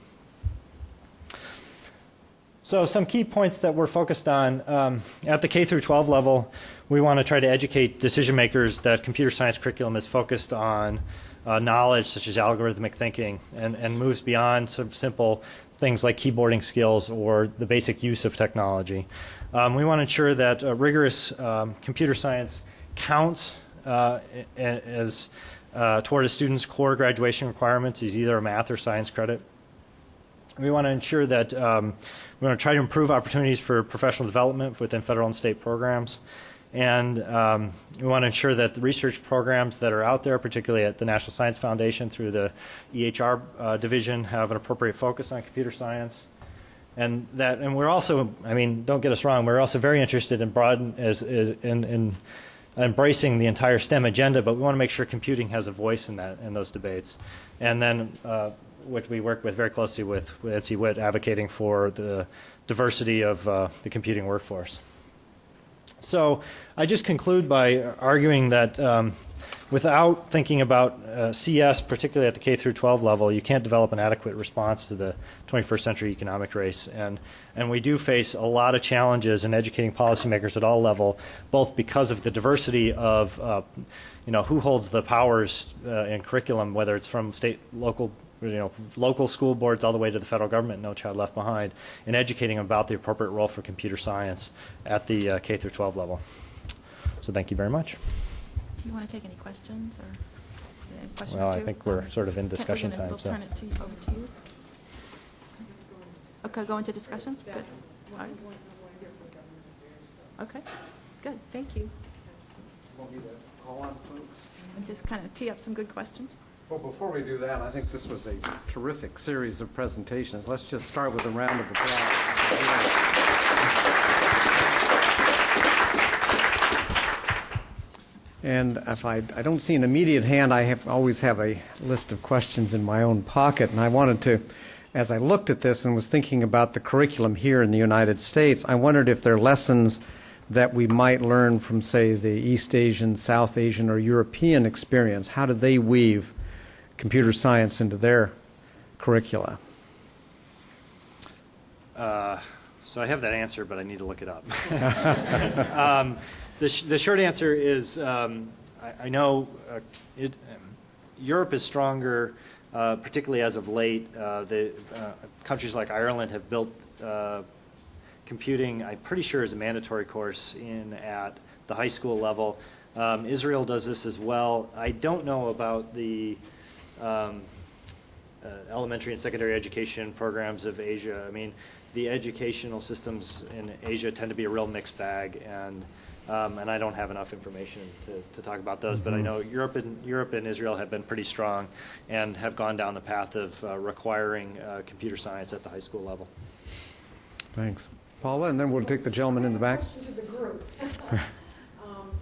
So some key points that we're focused on at the K through 12 level, we want to try to educate decision makers that computer science curriculum is focused on knowledge such as algorithmic thinking and moves beyond some simple things like keyboarding skills or the basic use of technology. We want to ensure that rigorous computer science counts as toward a student's core graduation requirements is either a math or science credit. We want to ensure that we want to try to improve opportunities for professional development within federal and state programs. And we want to ensure that the research programs that are out there, particularly at the National Science Foundation through the EHR division, have an appropriate focus on computer science. And we're also, I mean, don't get us wrong, we're also very interested in embracing the entire STEM agenda, but we want to make sure computing has a voice in those debates. And then which we work with very closely with NC WIT, advocating for the diversity of the computing workforce. So I just conclude by arguing that without thinking about CS, particularly at the K through 12 level, you can't develop an adequate response to the 21st century economic race. And we do face a lot of challenges in educating policymakers at all levels, both because of the diversity of who holds the powers in curriculum, whether it's from state, local school boards all the way to the federal government, No Child Left Behind, and educating about the appropriate role for computer science at the K through 12 level. So thank you very much. Do you want to take any questions or any question Well, or two? I think we're sort of in discussion time. We'll So. turn it over to you. Okay, go into discussion? Good. All right. Okay, good, thank you. Want me to call on folks? And just kind of tee up some good questions. Well, before we do that, I think this was a terrific series of presentations. Let's just start with a round of applause. And if I don't see an immediate hand, I always have a list of questions in my own pocket. And I wanted to, as I looked at this and was thinking about the curriculum here in the United States, I wondered if there are lessons that we might learn from, say, the East Asian, South Asian, or European experience. How do they weave computer science into their curricula? So I have that answer, but I need to look it up. The short answer is I know Europe is stronger, particularly as of late. Countries like Ireland have built computing, I'm pretty sure, is a mandatory course at the high school level. Israel does this as well. I don't know about the elementary and secondary education programs of Asia. I mean, the educational systems in Asia tend to be a real mixed bag, and I don't have enough information to talk about those. But I know Europe and Israel have been pretty strong and have gone down the path of requiring computer science at the high school level. Thanks. Paula, and then we'll take the gentleman in the back. Question to the group.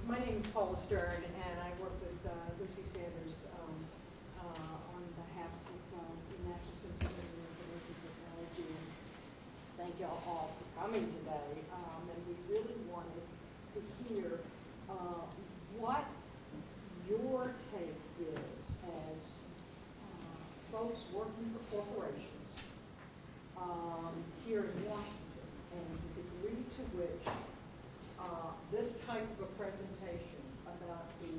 My name is Paula Stern, and I work with Lucy Sanders on behalf of the National Center for Information Technology. Thank y'all all for coming today, and we really wanted to hear what your take is as folks working for corporations here in Washington, and the degree to which this type of a presentation about the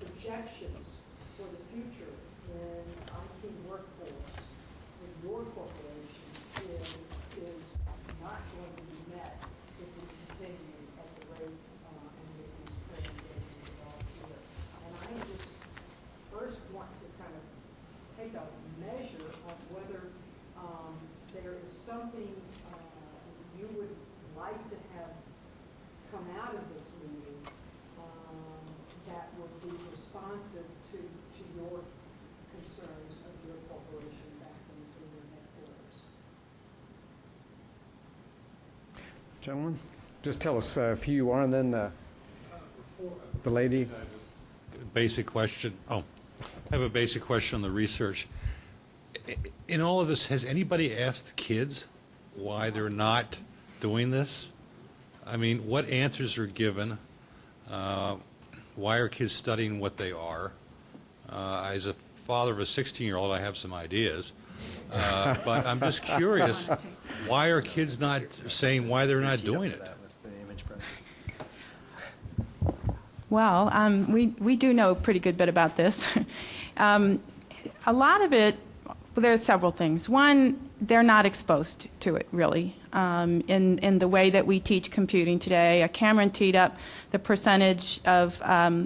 projections for the future in IT workforce with your corporations is not going to be met if we continue at the rate and with these presentations involved here. And I just first want to kind of take a measure of whether there is something you would like to have come out of this meeting that would be responsive to your concerns of your corporation back in your headquarters. Gentlemen, just tell us who you are, and then the lady. Basic question. I have a basic question on the research. In all of this, has anybody asked kids why they're not doing this? I mean, what answers are given? Why are kids studying what they are? As a father of a 16-year-old, I have some ideas. But I'm just curious, why are kids not saying why they're not doing it? Well, we do know a pretty good bit about this. A lot of it, well, there are several things. One, they're not exposed to it, really, in the way that we teach computing today. Cameron teed up the percentage of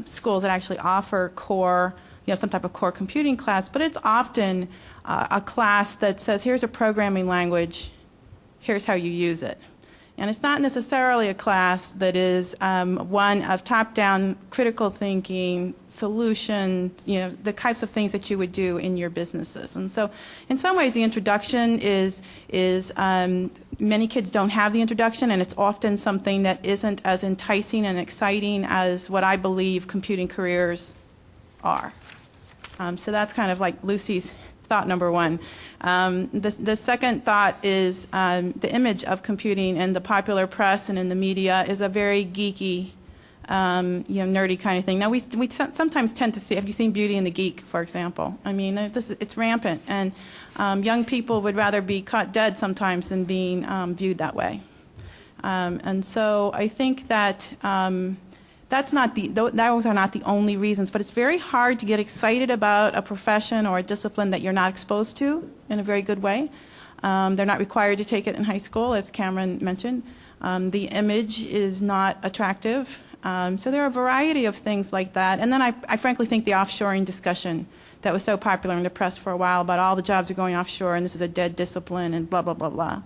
schools that actually offer core, some type of core computing class, but it's often a class that says, here's a programming language, here's how you use it. And it's not necessarily a class that is one of top-down critical thinking, solution, the types of things that you would do in your businesses. And so in some ways the introduction is many kids don't have the introduction, and it's often something that isn't as enticing and exciting as what I believe computing careers are. So that's kind of like Lucy's thought number one. The second thought is the image of computing in the popular press and in the media is a very geeky, nerdy kind of thing. Now we sometimes tend to see. Have you seen Beauty and the Geek, for example? I mean, it's rampant, and young people would rather be caught dead sometimes than being viewed that way. And so I think that. Those are not the only reasons, but it's very hard to get excited about a profession or a discipline that you're not exposed to in a very good way. They're not required to take it in high school, as Cameron mentioned. The image is not attractive. So there are a variety of things like that. And then I frankly think the offshoring discussion that was so popular in the press for a while about all the jobs are going offshore and this is a dead discipline and blah, blah, blah, blah.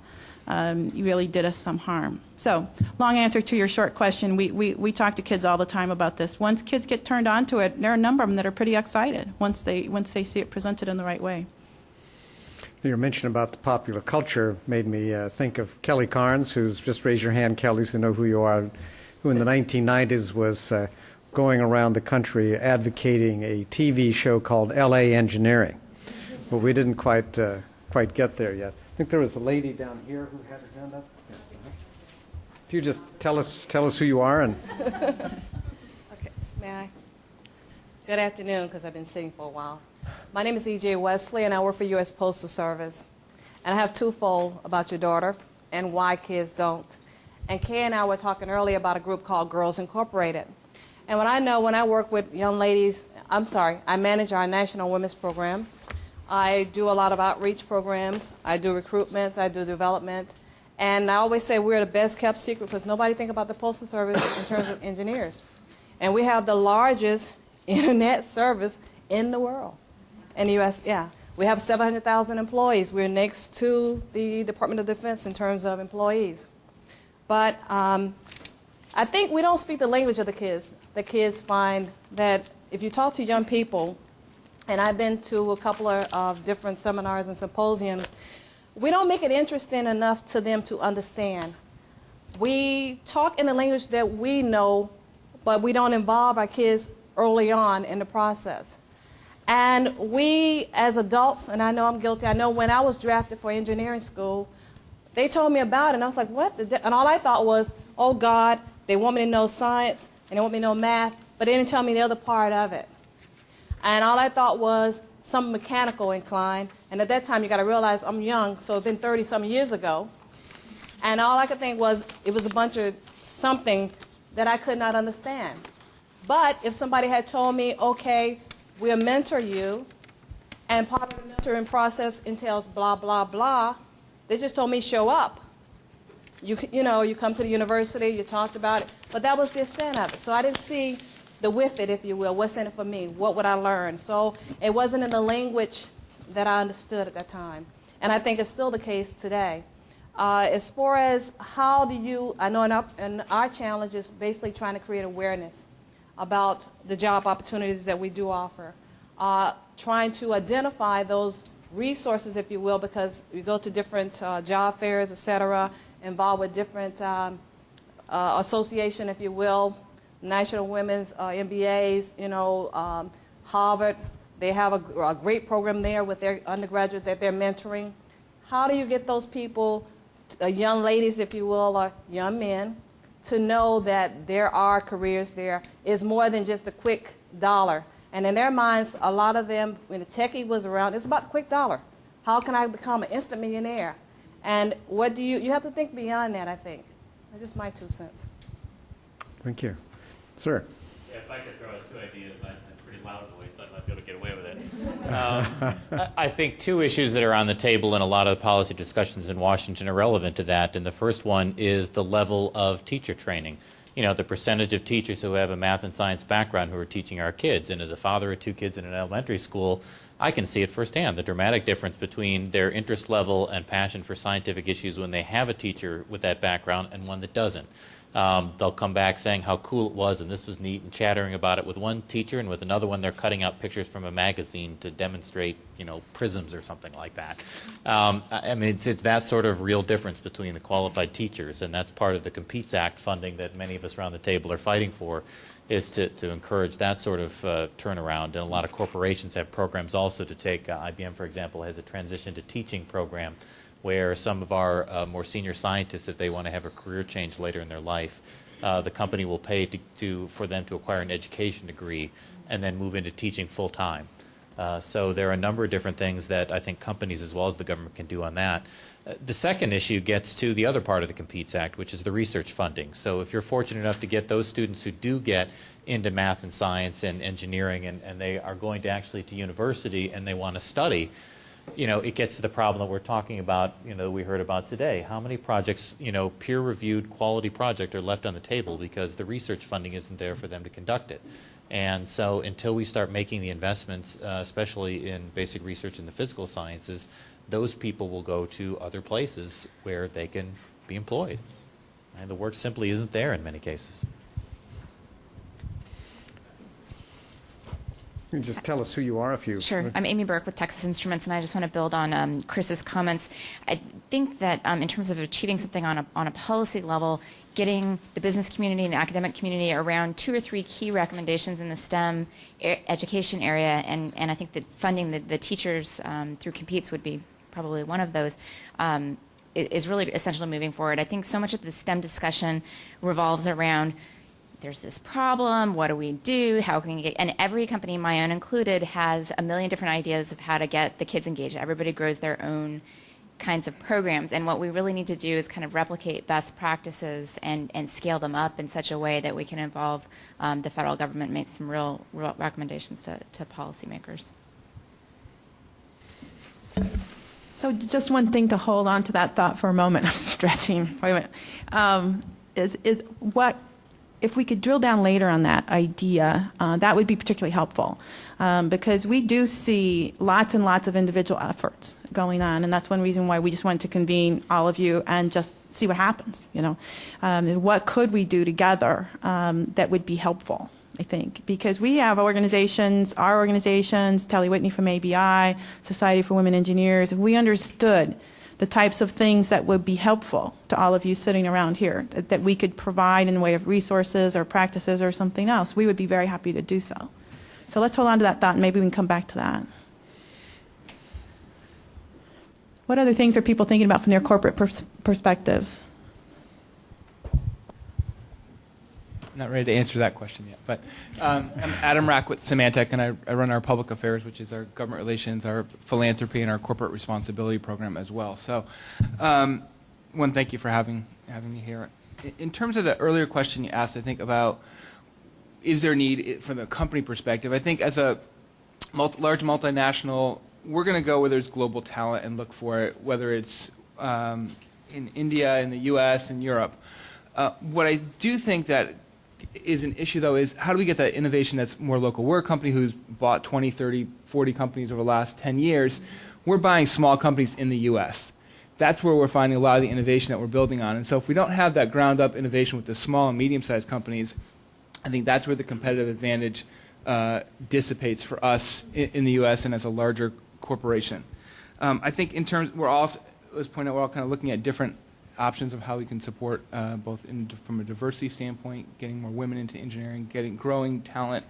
Really did us some harm. So, long answer to your short question, we talk to kids all the time about this. Once kids get turned on to it, there are a number of them that are pretty excited once they see it presented in the right way. Your mention about the popular culture made me think of Kelly Carnes, who's, just raise your hand, Kelly, so you know who you are, who in the 1990s was going around the country advocating a TV show called L.A. Engineering. But we didn't quite get there yet. I think there was a lady down here who had her hand up. Yes. If you just tell us who you are and. Okay, may I? Good afternoon, because I've been sitting for a while. My name is E.J. Wesley, and I work for U.S. Postal Service. And I have twofold about your daughter and why kids don't. And Kay and I were talking earlier about a group called Girls Incorporated. And what I know when I work with young ladies, I manage our National Women's Program. I do a lot of outreach programs. I do recruitment. I do development. And I always say we're the best kept secret because nobody thinks about the Postal Service in terms of engineers. And we have the largest internet service in the world. In the U.S., yeah. We have 700,000 employees. We're next to the Department of Defense in terms of employees. But I think we don't speak the language of the kids. The kids find that if you talk to young people, and I've been to a couple of different seminars and symposiums, we don't make it interesting enough to them to understand. We talk in the language that we know, but we don't involve our kids early on in the process. And we, as adults, and I know I'm guilty, I know when I was drafted for engineering school, they told me about it, and I was like, what? And all I thought was, oh, God, they want me to know science, and they want me to know math, but they didn't tell me the other part of it. And all I thought was some mechanical incline, and at that time, you got to realize I'm young, so it's been 30-some years ago, and all I could think was it was a bunch of something that I could not understand. But if somebody had told me, okay, we'll mentor you, and part of the mentoring process entails blah, blah, blah, they just told me show up. You come to the university, you talked about it, but that was the extent of it. So I didn't see the with it, if you will. What's in it for me? What would I learn? So it wasn't in the language that I understood at that time. And I think it's still the case today. As far as how do you, I know in our challenge is basically trying to create awareness about the job opportunities that we do offer. Trying to identify those resources, if you will, because we go to different job fairs, et cetera, involved with different association, if you will, National Women's MBAs, Harvard. They have a great program there with their undergraduate that they're mentoring. How do you get those people, young ladies, if you will, or young men, to know that there are careers there is more than just a quick dollar? And in their minds, a lot of them, when the techie was around, it's about the quick dollar. How can I become an instant millionaire? And what do you have to think beyond that, I think. That's just my 2 cents. Thank you. Sir. Yeah, if I could throw out two ideas, I have a pretty loud voice, so I might be able to get away with it. I think two issues that are on the table in a lot of the policy discussions in Washington are relevant to that. And the first one is the level of teacher training. The percentage of teachers who have a math and science background who are teaching our kids. And as a father of 2 kids in an elementary school, I can see it firsthand, the dramatic difference between their interest level and passion for scientific issues when they have a teacher with that background and one that doesn't. They'll come back saying how cool it was and this was neat and chattering about it with one teacher, and with another one they're cutting out pictures from a magazine to demonstrate, prisms or something like that. It's that sort of real difference between the qualified teachers, and that's part of the Competes Act funding that many of us around the table are fighting for, is to encourage that sort of turnaround. And a lot of corporations have programs also to take, IBM, for example, has a transition to teaching program where some of our more senior scientists, if they want to have a career change later in their life, the company will pay for them to acquire an education degree and then move into teaching full-time. So there are a number of different things that I think companies as well as the government can do on that. The second issue gets to the other part of the Competes Act, which is the research funding. So if you're fortunate enough to get those students who do get into math and science and engineering and they are going to actually to university and they want to study, it gets to the problem that we're talking about, that we heard about today. How many projects, peer-reviewed quality projects are left on the table because the research funding isn't there for them to conduct it? And so until we start making the investments, especially in basic research in the physical sciences, those people will go to other places where they can be employed. And the work simply isn't there in many cases. You can just tell us who you are if you... Sure. I'm Amy Burke with Texas Instruments, and I just want to build on Chris's comments. I think that in terms of achieving something on a policy level, getting the business community and the academic community around 2 or 3 key recommendations in the STEM education area, and I think that funding the teachers through Competes would be probably one of those, is really essentially moving forward. I think so much of the STEM discussion revolves around there's this problem. What do we do? How can we get? And every company, my own included, has a million different ideas of how to get the kids engaged. Everybody grows their own kinds of programs, and what we really need to do is kind of replicate best practices and scale them up in such a way that we can involve the federal government, make some real recommendations to policymakers. So just one thing to hold on to that thought for a moment. I'm stretching. Wait a minute. Is what if we could drill down later on that idea? That would be particularly helpful because we do see lots and lots of individual efforts going on, and that's one reason why we just wanted to convene all of you and just see what happens. And what could we do together that would be helpful? I think, because we have organizations, our organizations, Telly Whitney from ABI, Society for Women Engineers, if we understood the types of things that would be helpful to all of you sitting around here, that we could provide in the way of resources or practices or something else, we would be very happy to do so. So let's hold on to that thought, and maybe we can come back to that. What other things are people thinking about from their corporate perspectives? Not ready to answer that question yet, but I'm Adam Rack with Symantec, and I run our public affairs, which is our government relations, our philanthropy, and our corporate responsibility program as well. So, one, thank you for having me here. In terms of the earlier question you asked, I think about is there a need from the company perspective. I think as a large multinational, we're going to go where there's global talent and look for it, whether it's in India, in the U.S., in Europe. What I do think that is an issue, though, is how do we get that innovation that's more local? We're a company who's bought 20, 30, 40 companies over the last 10 years. We're buying small companies in the U.S. That's where we're finding a lot of the innovation that we're building on. And so if we don't have that ground-up innovation with the small and medium-sized companies, I think that's where the competitive advantage dissipates for us in the U.S. and as a larger corporation. I think in terms, let's point out, we're all kind of looking at different options of how we can support both from a diversity standpoint, getting more women into engineering, growing talent.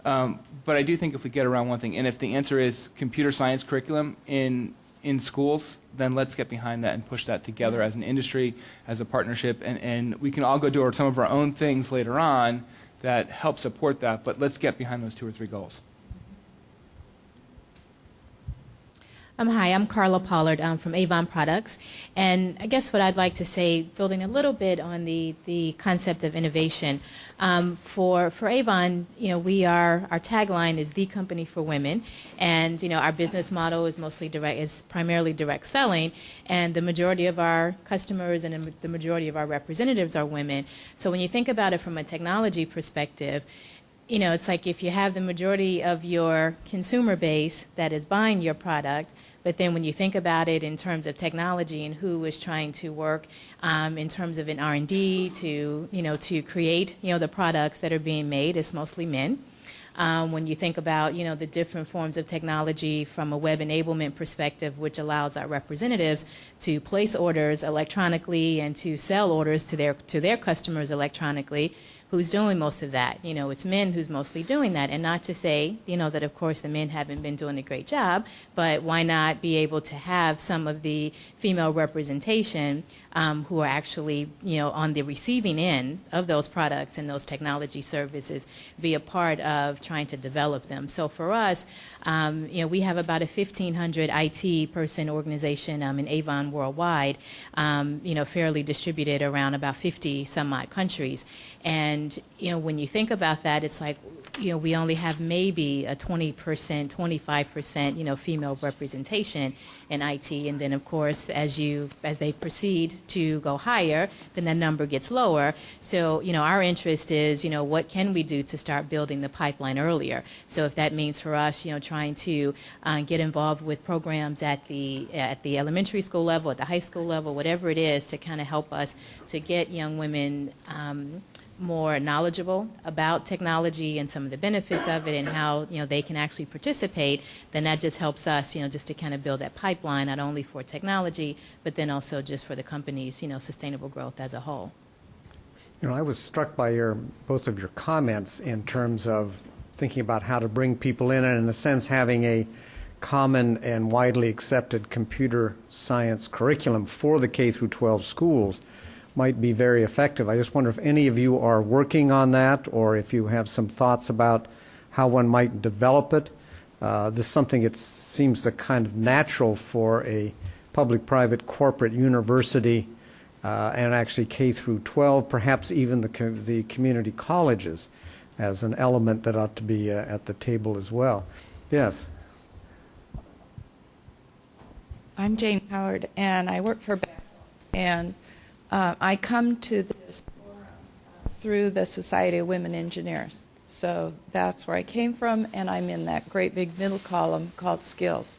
But I do think if we get around one thing, and if the answer is computer science curriculum in schools, then let's get behind that and push that together as an industry, as a partnership, and we can all go do some of our own things later on that help support that, but let's get behind those 2 or 3 goals. Hi, I'm Carla Pollard from Avon Products, and I guess what I'd like to say, building a little bit on the concept of innovation, for Avon, our tagline is the company for women, and our business model is primarily direct selling, and the majority of our customers and the majority of our representatives are women. So when you think about it from a technology perspective, it's like if you have the majority of your consumer base that is buying your product, but then when you think about it in terms of technology and who is trying to work in terms of an R&D to create the products that are being made, it's mostly men. When you think about the different forms of technology from a web enablement perspective, which allows our representatives to place orders electronically and to sell orders to their customers electronically, who's doing most of that? It's men who's mostly doing that. And not to say, that of course the men haven't been doing a great job, but why not be able to have some of the female representation who are actually, on the receiving end of those products and those technology services, be a part of trying to develop them. So for us, we have about a 1,500 IT person organization in Avon worldwide, fairly distributed around about 50 some odd countries. And, when you think about that, it's like, we only have maybe a 20%, 25%, female representation in IT. And then, of course, as they proceed to go higher, then that number gets lower. So, our interest is, what can we do to start building the pipeline earlier? So if that means for us, trying to get involved with programs at the elementary school level, at the high school level, whatever it is, to kind of help us to get young women more knowledgeable about technology and some of the benefits of it and how they can actually participate, then that just helps us just to kind of build that pipeline, not only for technology but then also just for the company's sustainable growth as a whole. I was struck by both of your comments in terms of thinking about how to bring people in and in a sense having a common and widely accepted computer science curriculum for the K through 12 schools. might be very effective. I just wonder if any of you are working on that, or if you have some thoughts about how one might develop it. This is something that seems the kind of natural for a public-private corporate university, and actually K through 12, perhaps even the community colleges, as an element that ought to be at the table as well. Yes. I'm Jane Howard, and I work for Bechtel. And I come to this forum through the Society of Women Engineers. So that's where I came from, and I'm in that great big middle column called skills.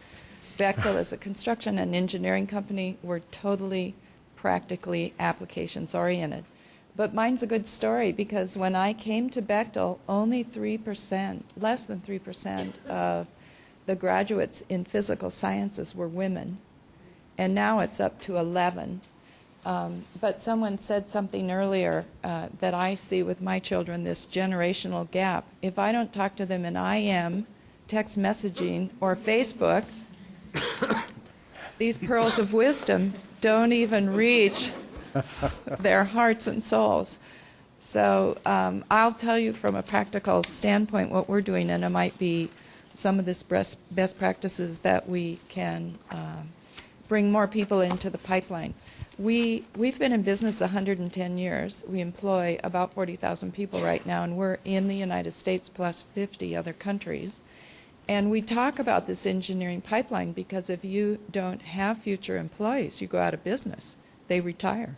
Bechtel is a construction and engineering company. We're totally, practically applications-oriented. But mine's a good story, because when I came to Bechtel, only 3%, less than 3% of the graduates in physical sciences were women. And now it's up to 11. But someone said something earlier that I see with my children, this generational gap. If I don't talk to them in IM, text messaging, or Facebook, these pearls of wisdom don't even reach their hearts and souls. So I'll tell you from a practical standpoint what we're doing, and it might be some of this best practices that we can bring more people into the pipeline. We've been in business 110 years. We employ about 40,000 people right now, and we're in the United States plus 50 other countries. And we talk about this engineering pipeline because if you don't have future employees, you go out of business. They retire.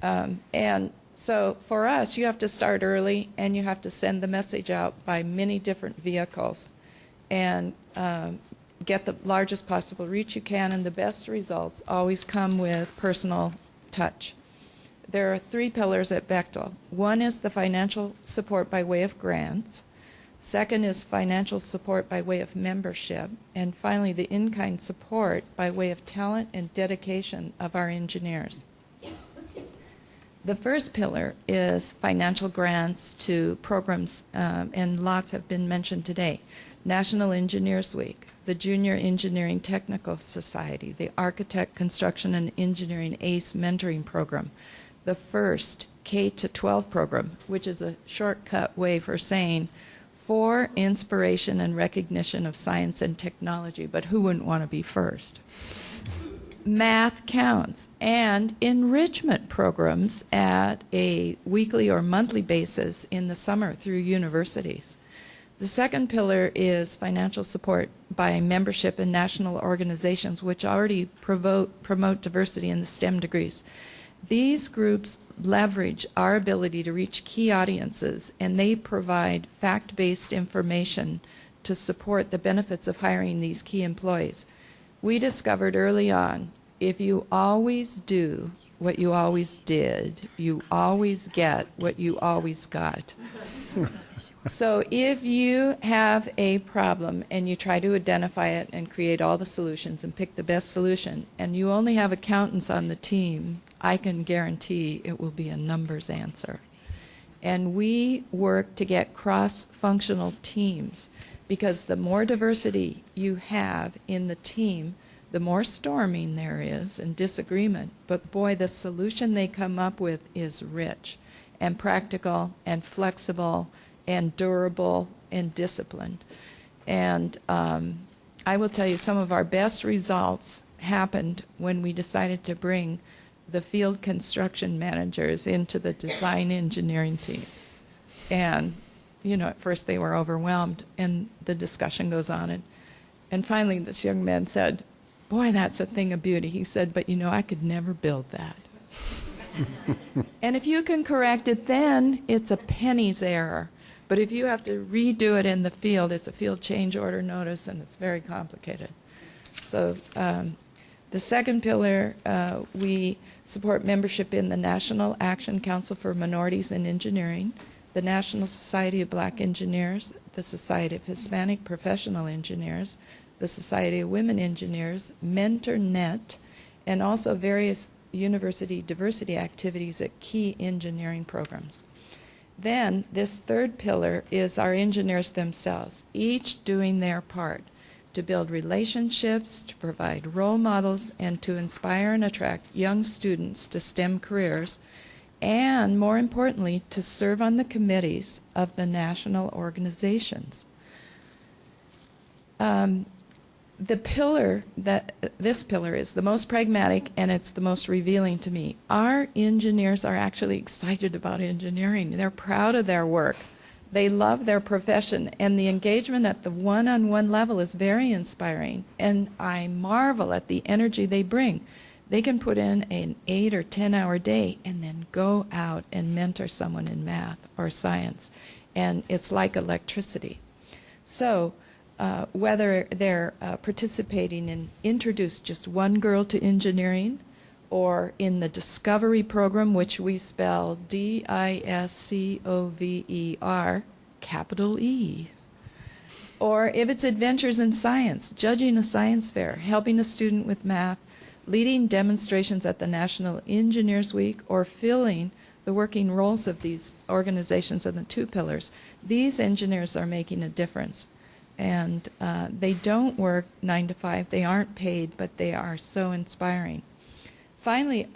And so for us, you have to start early, and you have to send the message out by many different vehicles and get the largest possible reach you can, and the best results always come with personal touch. There are 3 pillars at Bechtel. One is the financial support by way of grants. Second is financial support by way of membership. And finally, the in-kind support by way of talent and dedication of our engineers. The first pillar is financial grants to programs, and lots have been mentioned today. National Engineers Week, the Junior Engineering Technical Society, the Architect, Construction, and Engineering ACE Mentoring Program, the first K-12 program, which is a shortcut way for saying for inspiration and recognition of science and technology, but who wouldn't want to be first? Math counts, and enrichment programs at a weekly or monthly basis in the summer through universities. The second pillar is financial support by membership in national organizations which already promote diversity in the STEM degrees. These groups leverage our ability to reach key audiences, and they provide fact-based information to support the benefits of hiring these key employees. We discovered early on, if you always do what you always did, you always get what you always got. So if you have a problem and you try to identify it and create all the solutions and pick the best solution, and you only have accountants on the team, I can guarantee it will be a numbers answer. And we work to get cross-functional teams, because the more diversity you have in the team, the more storming there is and disagreement. But boy, the solution they come up with is rich and practical and flexible and durable and disciplined. And I will tell you, some of our best results happened when we decided to bring the field construction managers into the design engineering team. And, you know, at first they were overwhelmed, and the discussion goes on. And finally this young man said, "Boy, that's a thing of beauty." He said, "But, you know, I could never build that." And if you can correct it then, it's a penny's error. But if you have to redo it in the field, it's a field change order notice, and it's very complicated. So the second pillar, we support membership in the National Action Council for Minorities in Engineering, the National Society of Black Engineers, the Society of Hispanic Professional Engineers, the Society of Women Engineers, MentorNet, and also various university diversity activities at key engineering programs. Then this third pillar is our engineers themselves, each doing their part to build relationships, to provide role models, and to inspire and attract young students to STEM careers, and more importantly, to serve on the committees of the national organizations. The pillar this pillar is the most pragmatic, and it's the most revealing to me. Our engineers are actually excited about engineering. They're proud of their work. They love their profession, and the engagement at the one-on-one level is very inspiring, and I marvel at the energy they bring. They can put in an 8 or 10-hour day and then go out and mentor someone in math or science, and it's like electricity. So whether they're participating in Introduce Just One Girl to Engineering, or in the Discovery program, which we spell DISCOVER, capital E. Or if it's Adventures in Science, judging a science fair, helping a student with math, leading demonstrations at the National Engineers Week, or filling the working roles of these organizations in the 2 pillars, these engineers are making a difference. And they don't work 9 to 5. They aren't paid, but they are so inspiring. Finally,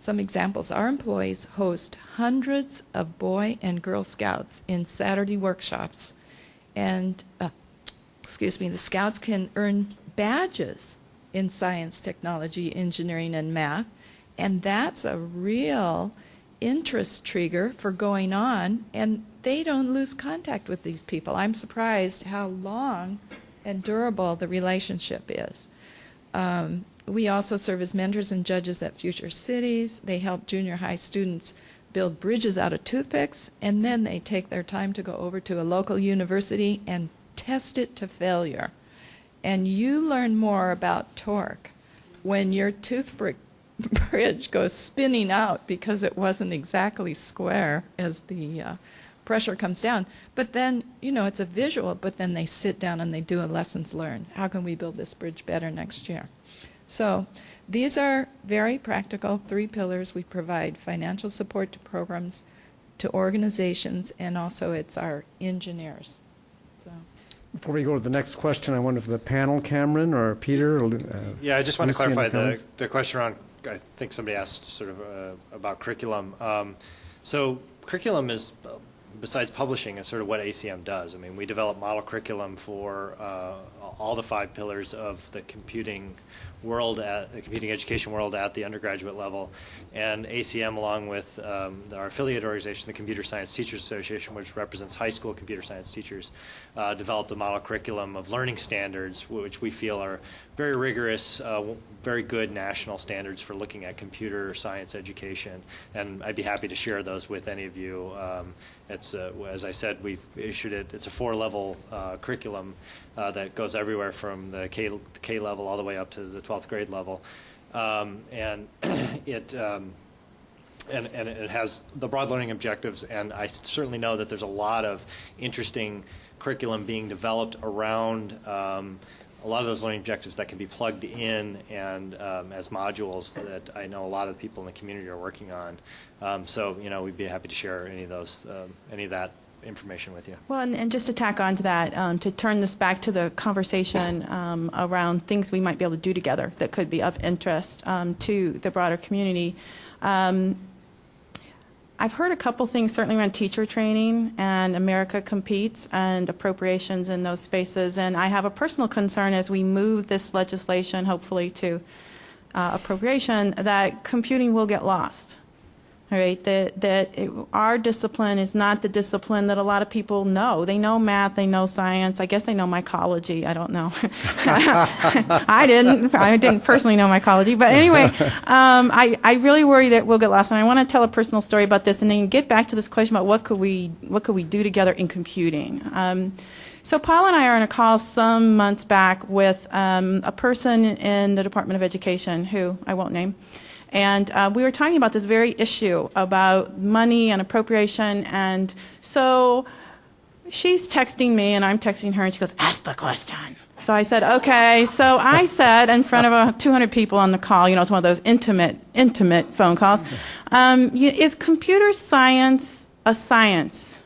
some examples. Our employees host hundreds of Boy and Girl Scouts in Saturday workshops. And, the Scouts can earn badges in science, technology, engineering, and math. And that's a real interest trigger for going on, and they don't lose contact with these people. I'm surprised how long and durable the relationship is. We also serve as mentors and judges at Future Cities. They help junior high students build bridges out of toothpicks, and then they take their time to go over to a local university and test it to failure. And you learn more about torque when your toothpick bridge goes spinning out because it wasn't exactly square as the pressure comes down. But then, it's a visual, but then they sit down and they do a lessons learned. How can we build this bridge better next year? So these are very practical 3 pillars. We provide financial support to programs, to organizations, and also it's our engineers. So. Before we go to the next question, I wonder if the panel, Cameron or Peter? Yeah, I just want to Lucy clarify the question around, I think somebody asked sort of about curriculum. So curriculum is, besides publishing, is sort of what ACM does. I mean, we develop model curriculum for all the 5 pillars of the computing world, the computing education world at the undergraduate level. And ACM, along with our affiliate organization, the Computer Science Teachers Association, which represents high school computer science teachers, developed a model curriculum of learning standards, which we feel are very rigorous, very good national standards for looking at computer science education. And I'd be happy to share those with any of you. It's, as I said, we've issued it. It's a 4-level curriculum that goes everywhere from the K level all the way up to the 12th grade level, and it has the broad learning objectives. And I certainly know that there's a lot of interesting curriculum being developed around a lot of those learning objectives that can be plugged in and as modules that I know a lot of people in the community are working on. So we'd be happy to share any of those, any of that information with you. Well, and just to tack on to that, to turn this back to the conversation around things we might be able to do together that could be of interest to the broader community. I've heard a couple things certainly around teacher training and America Competes and appropriations in those spaces, and I have a personal concern as we move this legislation hopefully to appropriation that computing will get lost. All right, our discipline is not the discipline that a lot of people know. They know math, they know science. I guess they know mycology. I don't know. I didn't personally know mycology. But anyway, I really worry that we'll get lost. And I want to tell a personal story about this and then get back to this question about what could we do together in computing. So Paul and I are on a call some months back with a person in the Department of Education who I won't name. And we were talking about this very issue about money and appropriation. And so she's texting me, and I'm texting her, and she goes, "Ask the question." So I said, okay. So I said in front of 200 people on the call, it's one of those intimate phone calls, is computer science a science?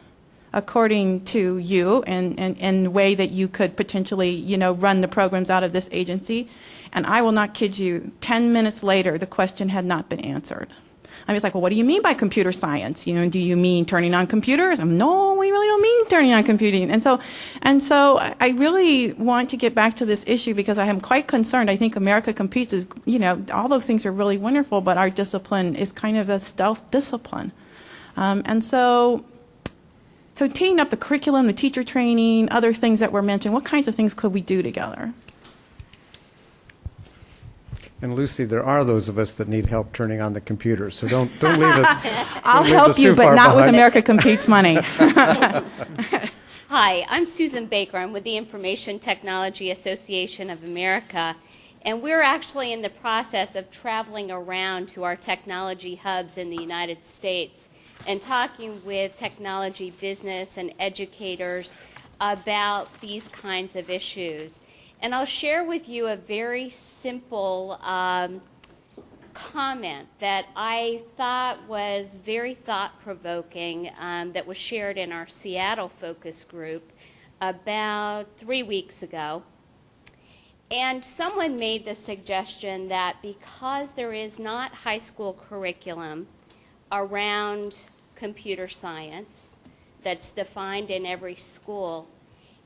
according to you and the way that you could potentially, run the programs out of this agency. And I will not kid you, 10 minutes later, the question had not been answered. I was like, well, what do you mean by computer science? Do you mean turning on computers? No, we really don't mean turning on computing. And so I really want to get back to this issue because I am quite concerned. I think America competes is, all those things are really wonderful, but our discipline is kind of a stealth discipline. So teeing up the curriculum, the teacher training, other things that were mentioned, what kinds of things could we do together? And Lucy, there are those of us that need help turning on the computers, so don't leave us. I'll help you, but not with America Competes money. Hi, I'm Susan Baker. I'm with the Information Technology Association of America, and we're actually in the process of traveling around to our technology hubs in the United States and talking with technology business and educators about these kinds of issues. And I'll share with you a very simple comment that I thought was very thought-provoking that was shared in our Seattle focus group about 3 weeks ago. And someone made the suggestion that because there is not high school curriculum around computer science that's defined in every school,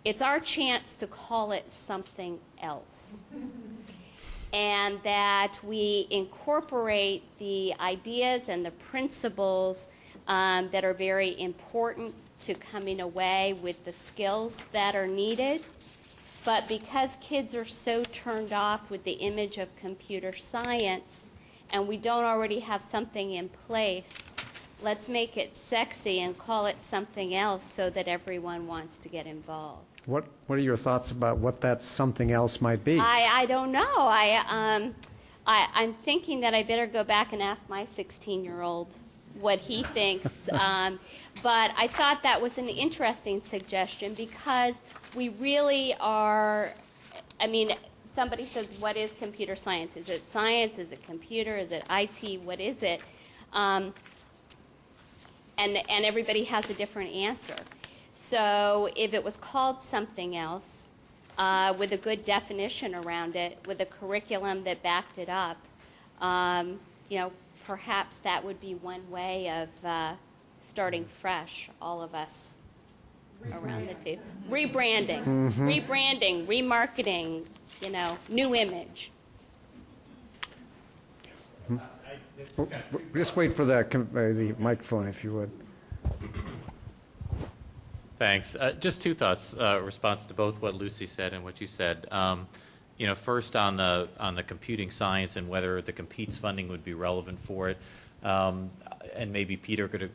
it's our chance to call it something else. And that we incorporate the ideas and the principles that are very important to coming away with the skills that are needed. But because kids are so turned off with the image of computer science and we don't already have something in place, let's make it sexy and call it something else so that everyone wants to get involved. What are your thoughts about what that something else might be? I don't know. I'm thinking that I better go back and ask my 16-year-old what he thinks. But I thought that was an interesting suggestion because we really are, somebody says, what is computer science? Is it science? Is it computer? Is it IT? What is it? And everybody has a different answer. So if it was called something else, with a good definition around it, with a curriculum that backed it up, perhaps that would be one way of starting fresh, all of us around the table. Rebranding, rebranding, remarketing, new image. Just wait for the microphone, if you would. Thanks. Just two thoughts, response to both what Lucy said and what you said. First on the computing science and whether the Competes funding would be relevant for it. And maybe Peter could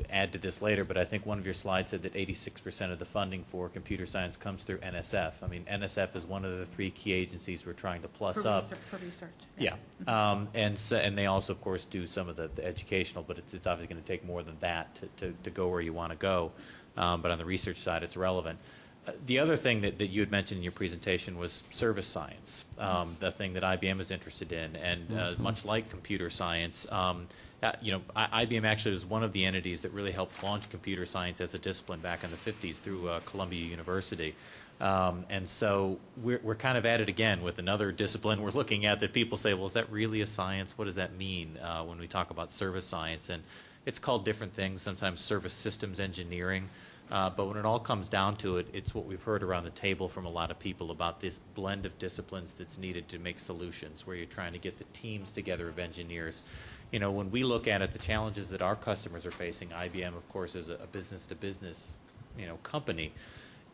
add to this later, but I think one of your slides said that 86% of the funding for computer science comes through NSF. NSF is one of the 3 key agencies we're trying to plus up. For research. Yeah. And they also, of course, do some of the educational, but it's obviously going to take more than that to go where you want to go. But on the research side, it's relevant. The other thing that you had mentioned in your presentation was service science, the thing that IBM is interested in. And much like computer science, IBM actually was one of the entities that really helped launch computer science as a discipline back in the 50s through Columbia University. And so we're kind of at it again with another discipline we're looking at that people say, well, is that really a science? What does that mean when we talk about service science? And it's called different things, sometimes service systems engineering. But when it all comes down to it, it's what we've heard around the table from a lot of people about this blend of disciplines that's needed to make solutions, where you're trying to get the teams together of engineers. When we look at it, the challenges that our customers are facing, IBM, of course, is a business-to-business, company.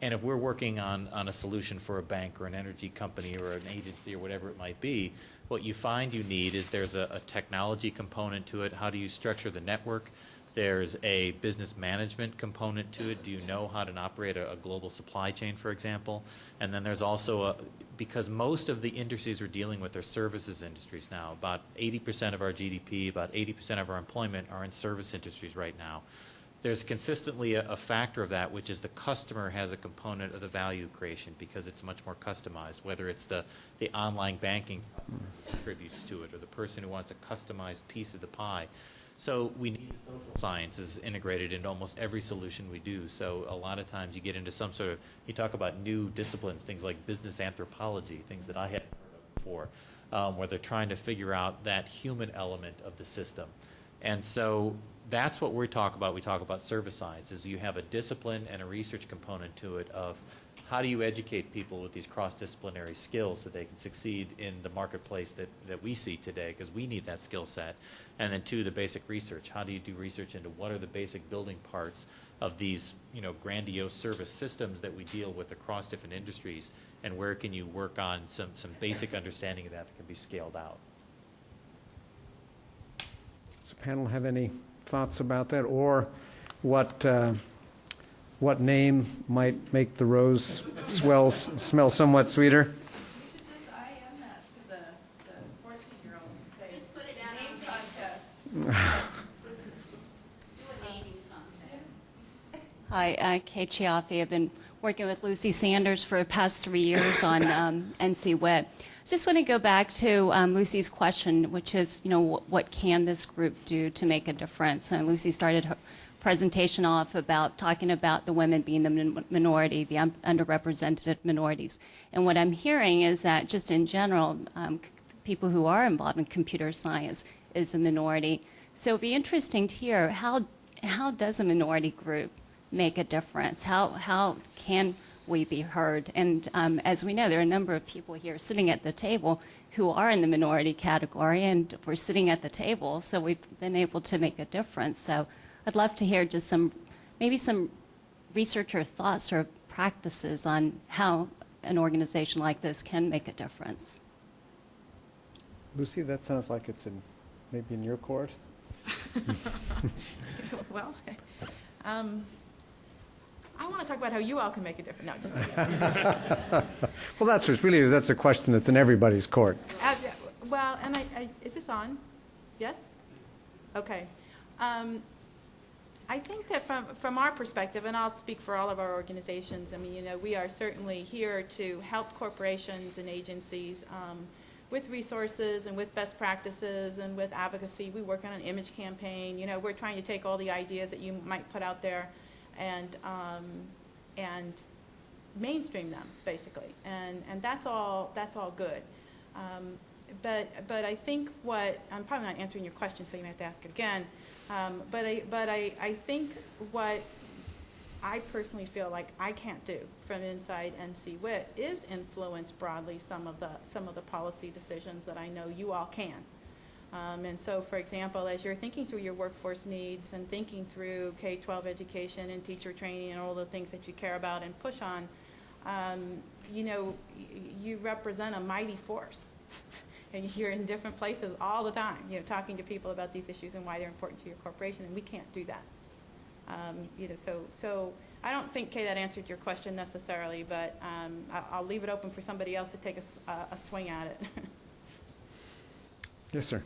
And if we're working on a solution for a bank or an energy company or an agency or whatever it might be, what you find you need is there's a technology component to it. How do you structure the network? There's a business management component to it. Do you know how to operate a global supply chain, for example? And then there's also because most of the industries we're dealing with are services industries now. About 80% of our GDP, about 80% of our employment are in service industries right now. There's consistently a factor of that, which is the customer has a component of the value creation because it's much more customized, whether it's the online banking contributes to it or the person who wants a customized piece of the pie. So we need social sciences integrated into almost every solution we do. So a lot of times you get into some sort of, you talk about new disciplines, things like business anthropology, things that I hadn't heard of before, where they're trying to figure out that human element of the system. And so that's what we talk about. We talk about service sciences. You have a discipline and a research component to it of how do you educate people with these cross-disciplinary skills so they can succeed in the marketplace that we see today, because we need that skill set. And then two, the basic research. How do you do research into what are the basic building parts of these, grandiose service systems that we deal with across different industries, and where can you work on some basic understanding of that can be scaled out? Does the panel have any thoughts about that, or what name might make the rose smell somewhat sweeter? You should just IM that to the 14-year-olds and say, Just put it out name on contest. Do a naming contest. Hi, Kate Chiaffi. I've been working with Lucy Sanders for the past 3 years on NC WIT. Just want to go back to Lucy's question, which is, what can this group do to make a difference? And Lucy started her presentation off about talking about the women being the minority, the underrepresented minorities. And what I'm hearing is that just in general, people who are involved in computer science is a minority. So it'd be interesting to hear how does a minority group make a difference? How can we be heard? And as we know, there are a number of people here sitting at the table who are in the minority category, and we're sitting at the table, so we've been able to make a difference. So I'd love to hear just maybe some research or thoughts or practices on how an organization like this can make a difference. Lucy, that sounds like it's maybe in your court. Well, I want to talk about how you all can make a difference. No, just kidding. Well, that's a question that's in everybody's court. Well, and is this on? Yes? Okay. I think that from our perspective, and I'll speak for all of our organizations, we are certainly here to help corporations and agencies with resources and with best practices and with advocacy. We work on an image campaign. We're trying to take all the ideas that you might put out there and mainstream them, basically. And that's all good. But I think I'm probably not answering your question, so you may have to ask it again. But I think what I personally feel like I can't do from inside NC WIT is influence broadly some of the policy decisions that I know you all can. And so, for example, as you're thinking through your workforce needs and thinking through K-12 education and teacher training and all the things that you care about and push on, you represent a mighty force. And you're in different places all the time, talking to people about these issues and why they're important to your corporation, and we can't do that. So I don't think, Kay, that answered your question necessarily, but I'll leave it open for somebody else to take a swing at it. Yes, sir.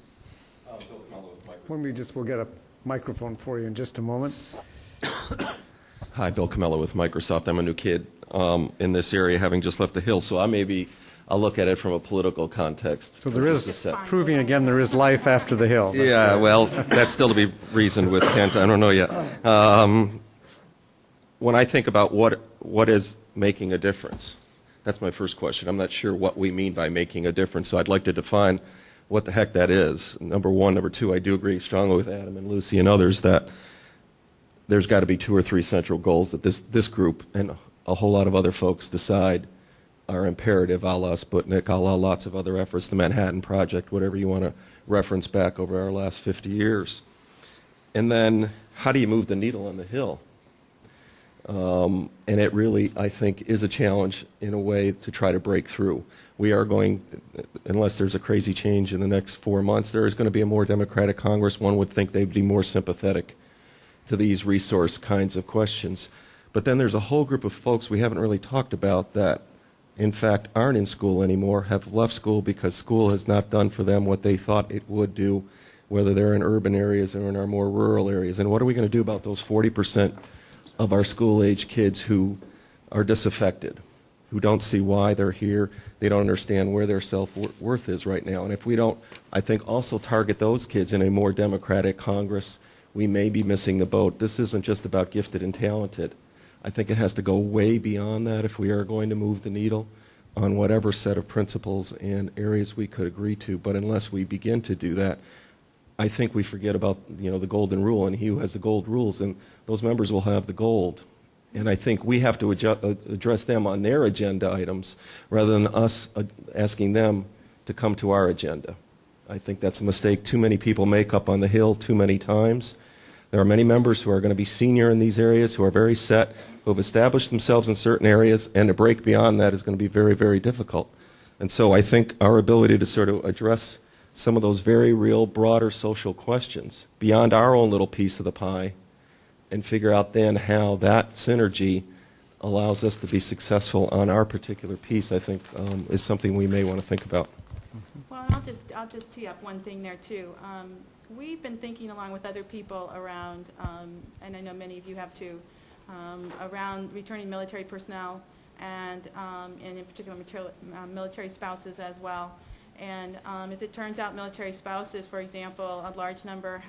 Bill Camillo with Microsoft. We'll get a microphone for you in just a moment. Hi, Bill Camillo with Microsoft. I'm a new kid in this area, having just left the Hill, so I'll look at it from a political context. So there is, proving again, there is life after the Hill. Yeah, well, that's still to be reasoned with, Kent. I don't know yet. When I think about what is making a difference, that's my first question. I'm not sure what we mean by making a difference, so I'd like to define what the heck that is. Number one. Number two, I do agree strongly with Adam and Lucy and others that there's got to be 2 or 3 central goals that this group and a whole lot of other folks decide are imperative, a la Sputnik, a la lots of other efforts, the Manhattan Project, whatever you want to reference back over our last 50 years. And then how do you move the needle on the Hill? And it really, I think, is a challenge in a way to try to break through. We are going, unless there's a crazy change in the next 4 months, there is going to be a more Democratic Congress. One would think they'd be more sympathetic to these resource kinds of questions. But then there's a whole group of folks we haven't really talked about that, in fact, aren't in school anymore, have left school because school has not done for them what they thought it would do, whether they're in urban areas or in our more rural areas. And what are we going to do about those 40% of our school-age kids who are disaffected? who don't see why they're here. They don't understand where their self-worth is right now. And if we don't, I think, also target those kids in a more democratic Congress, we may be missing the boat. This isn't just about gifted and talented. I think it has to go way beyond that if we are going to move the needle on whatever set of principles and areas we could agree to. But unless we begin to do that, I think we forget about, you know, the golden rule, and he who has the gold rules, and those members will have the gold. And I think we have to address them on their agenda items rather than us asking them to come to our agenda. I think that's a mistake too many people make up on the Hill too many times. There are many members who are going to be senior in these areas, who are very set, who have established themselves in certain areas, and to break beyond that is going to be very, very difficult. And so I think our ability to sort of address some of those very real, broader social questions beyond our own little piece of the pie and figure out then how that synergy allows us to be successful on our particular piece, I think, is something we may want to think about. Well, I'll just tee up one thing there, too. We've been thinking along with other people around, and I know many of you have too, around returning military personnel and in particular military spouses as well. And as it turns out, military spouses, for example, a large number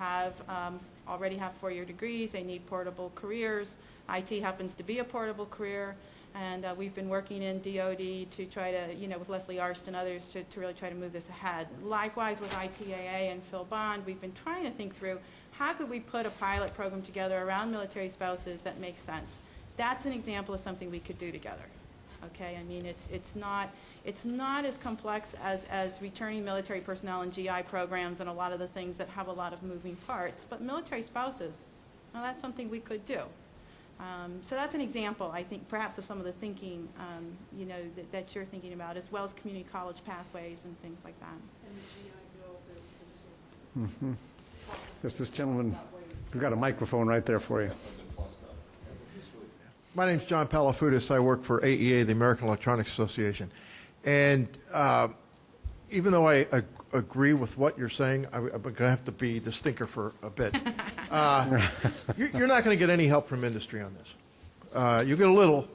already have four-year degrees. They need portable careers. IT happens to be a portable career. And we've been working in DOD to try to, you know, with Leslie Arsht and others to really try to move this ahead. Likewise with ITAA and Phil Bond, we've been trying to think through how could we put a pilot program together around military spouses that makes sense. That's an example of something we could do together. Okay, I mean, it's not as complex as returning military personnel and GI programs and a lot of the things that have a lot of moving parts. But military spouses, well, that's something we could do. So that's an example, I think, perhaps of some of the thinking, you know, that you're thinking about, as well as community college pathways and things like that. And the GI Bill, there's been some Yes, this gentleman, we've got a microphone right there for you. My name's John Palafudis. I work for AEA, the American Electronics Association. And even though I agree with what you're saying, I'm going to have to be the stinker for a bit. You're not going to get any help from industry on this. You get a little,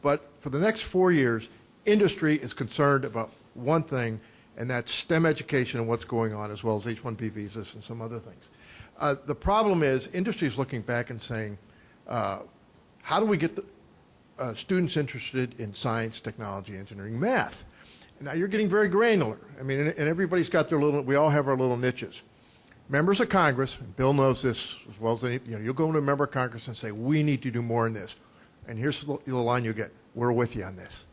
but for the next 4 years, industry is concerned about one thing, and that's STEM education and what's going on, as well as H-1B visas and some other things. The problem is industry is looking back and saying, how do we get the students interested in science, technology, engineering, math? Now you're getting very granular. I mean, and everybody's got their little, we all have our little niches. Members of Congress, and Bill knows this as well as any, you know, you'll go to a member of Congress and say, we need to do more in this. And here's the line you get, we're with you on this.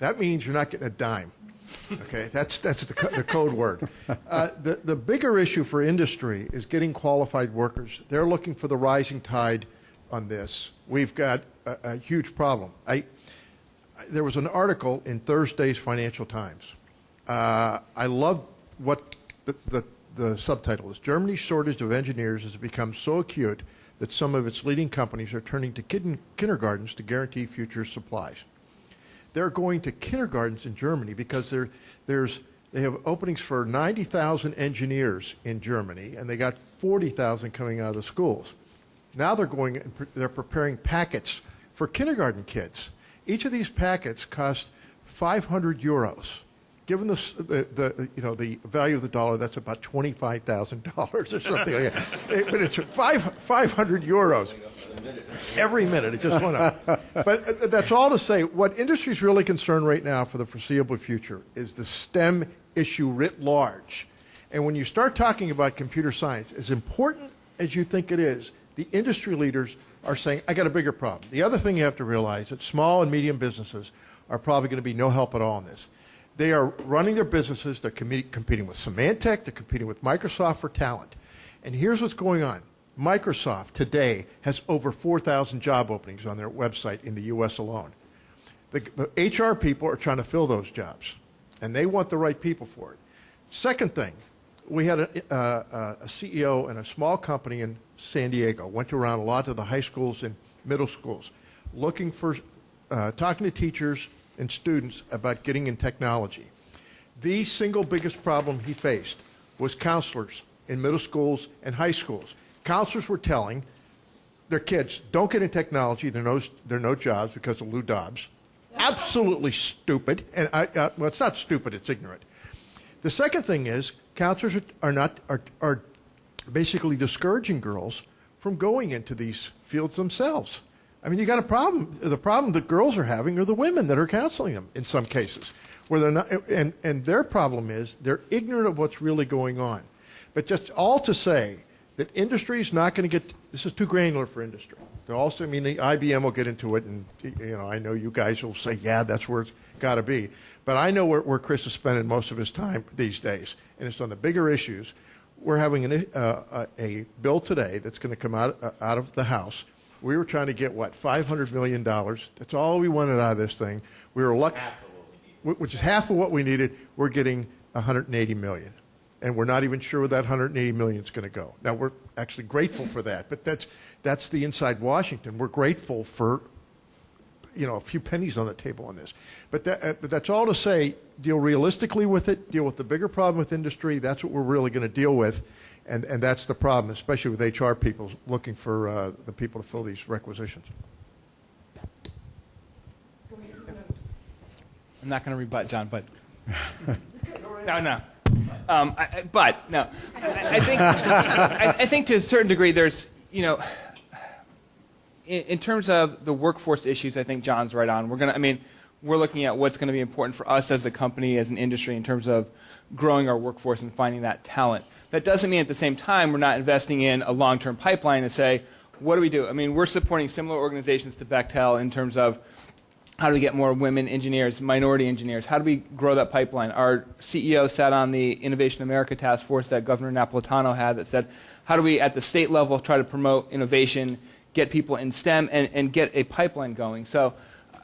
That means you're not getting a dime. Okay, that's the code word. The bigger issue for industry is getting qualified workers. They're looking for the rising tide on this. We've got a huge problem. There was an article in Thursday's Financial Times. I love what the subtitle is. Germany's shortage of engineers has become so acute that some of its leading companies are turning to kindergartens to guarantee future supplies. They're going to kindergartens in Germany because they have openings for 90,000 engineers in Germany, and they got 40,000 coming out of the schools. Now they're preparing packets for kindergarten kids. Each of these packets cost 500 euros. Given the value of the dollar, that's about $25,000 or something like that. But it's 500 euros every minute. It just went up. But that's all to say, what industry is really concerned right now for the foreseeable future is the STEM issue writ large. And when you start talking about computer science, as important as you think it is, the industry leaders are saying, I got a bigger problem. The other thing you have to realize is that small and medium businesses are probably going to be no help at all in this. They are running their businesses. They're competing with Symantec. They're competing with Microsoft for talent. And here's what's going on. Microsoft today has over 4,000 job openings on their website in the U.S. alone. The HR people are trying to fill those jobs, and they want the right people for it. Second thing, we had a CEO in a small company in San Diego, went around a lot to the high schools and middle schools, looking for, talking to teachers and students about getting in technology. The single biggest problem he faced was counselors in middle schools and high schools. Counselors were telling their kids, don't get in technology, there are no jobs because of Lou Dobbs. absolutely stupid. And well, it's not stupid; it's ignorant. The second thing is counselors are basically discouraging girls from going into these fields themselves. I mean, you got a problem. The problem that girls are having are the women that are counseling them in some cases, where they're not. And their problem is they're ignorant of what's really going on. But just all to say that industry is not going to get. This is too granular for industry. They're also, I mean, the IBM will get into it, and I know you guys will say, yeah, that's where it's got to be. But I know where Chris is spending most of his time these days, and it's on the bigger issues. We're having a bill today that's going to come out of the House. We were trying to get, what, $500 million. That's all we wanted out of this thing. We were lucky, which is half of what we needed. We're getting $180 million. And we're not even sure where that $180 million is going to go. Now, we're actually grateful for that, but that's the inside Washington. We're grateful for, a few pennies on the table on this. But that's all to say, deal realistically with it, deal with the bigger problem with industry. That's what we're really going to deal with, and that's the problem, especially with HR people looking for the people to fill these requisitions. I'm not going to rebut John, but no. I think to a certain degree, there's in terms of the workforce issues, I think John's right on. We're looking at what's going to be important for us as a company, as an industry, in terms of growing our workforce and finding that talent. That doesn't mean at the same time we're not investing in a long-term pipeline to say, what do we do? I mean, we're supporting similar organizations to Bechtel in terms of how do we get more women engineers, minority engineers? How do we grow that pipeline? Our CEO sat on the Innovation America task force that Governor Napolitano had that said, how do we at the state level try to promote innovation, get people in STEM, and get a pipeline going? So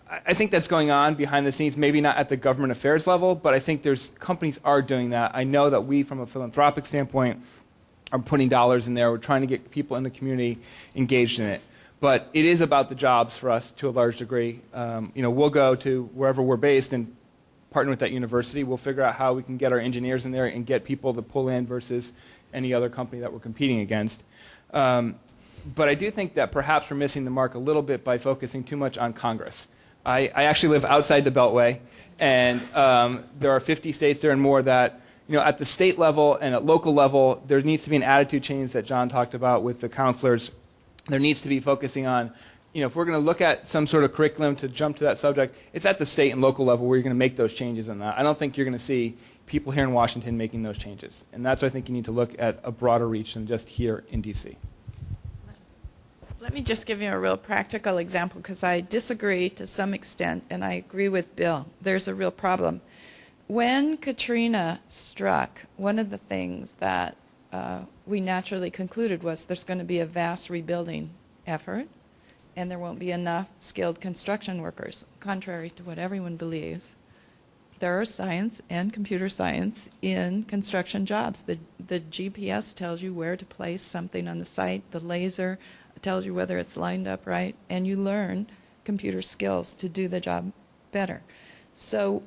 I think that's going on behind the scenes, maybe not at the government affairs level, but I think companies are doing that. I know that we, from a philanthropic standpoint, are putting dollars in there. We're trying to get people in the community engaged in it. But it is about the jobs for us to a large degree. We'll go to wherever we're based and partner with that university. We'll figure out how we can get our engineers in there and get people to pull in versus any other company that we're competing against. But I do think that perhaps we're missing the mark a little bit by focusing too much on Congress. I actually live outside the Beltway, and there are 50 states there and more that, at the state level and at local level, there needs to be an attitude change that John talked about with the counselors. There needs to be focusing on, if we're going to look at some sort of curriculum to jump to that subject, it's at the state and local level where you're going to make those changes in that. I don't think you're going to see people here in Washington making those changes. And that's why I think you need to look at a broader reach than just here in D.C. Let me just give you a real practical example, because I disagree to some extent, and I agree with Bill. There's a real problem. When Katrina struck, one of the things that we naturally concluded was there's going to be a vast rebuilding effort, and there won't be enough skilled construction workers. Contrary to what everyone believes, there are science and computer science in construction jobs. The GPS tells you where to place something on the site. The laser tells you whether it's lined up right, and you learn computer skills to do the job better. So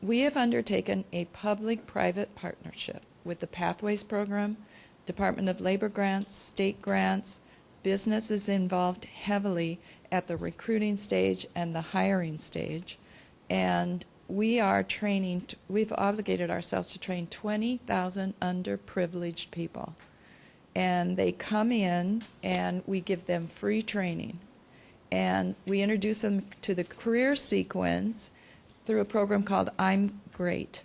we have undertaken a public-private partnership with the Pathways Program, Department of Labor grants, state grants. Business is involved heavily at the recruiting stage and the hiring stage. And we are training, we've obligated ourselves to train 20,000 underprivileged people. And they come in and we give them free training. And we introduce them to the career sequence through a program called I'm Great.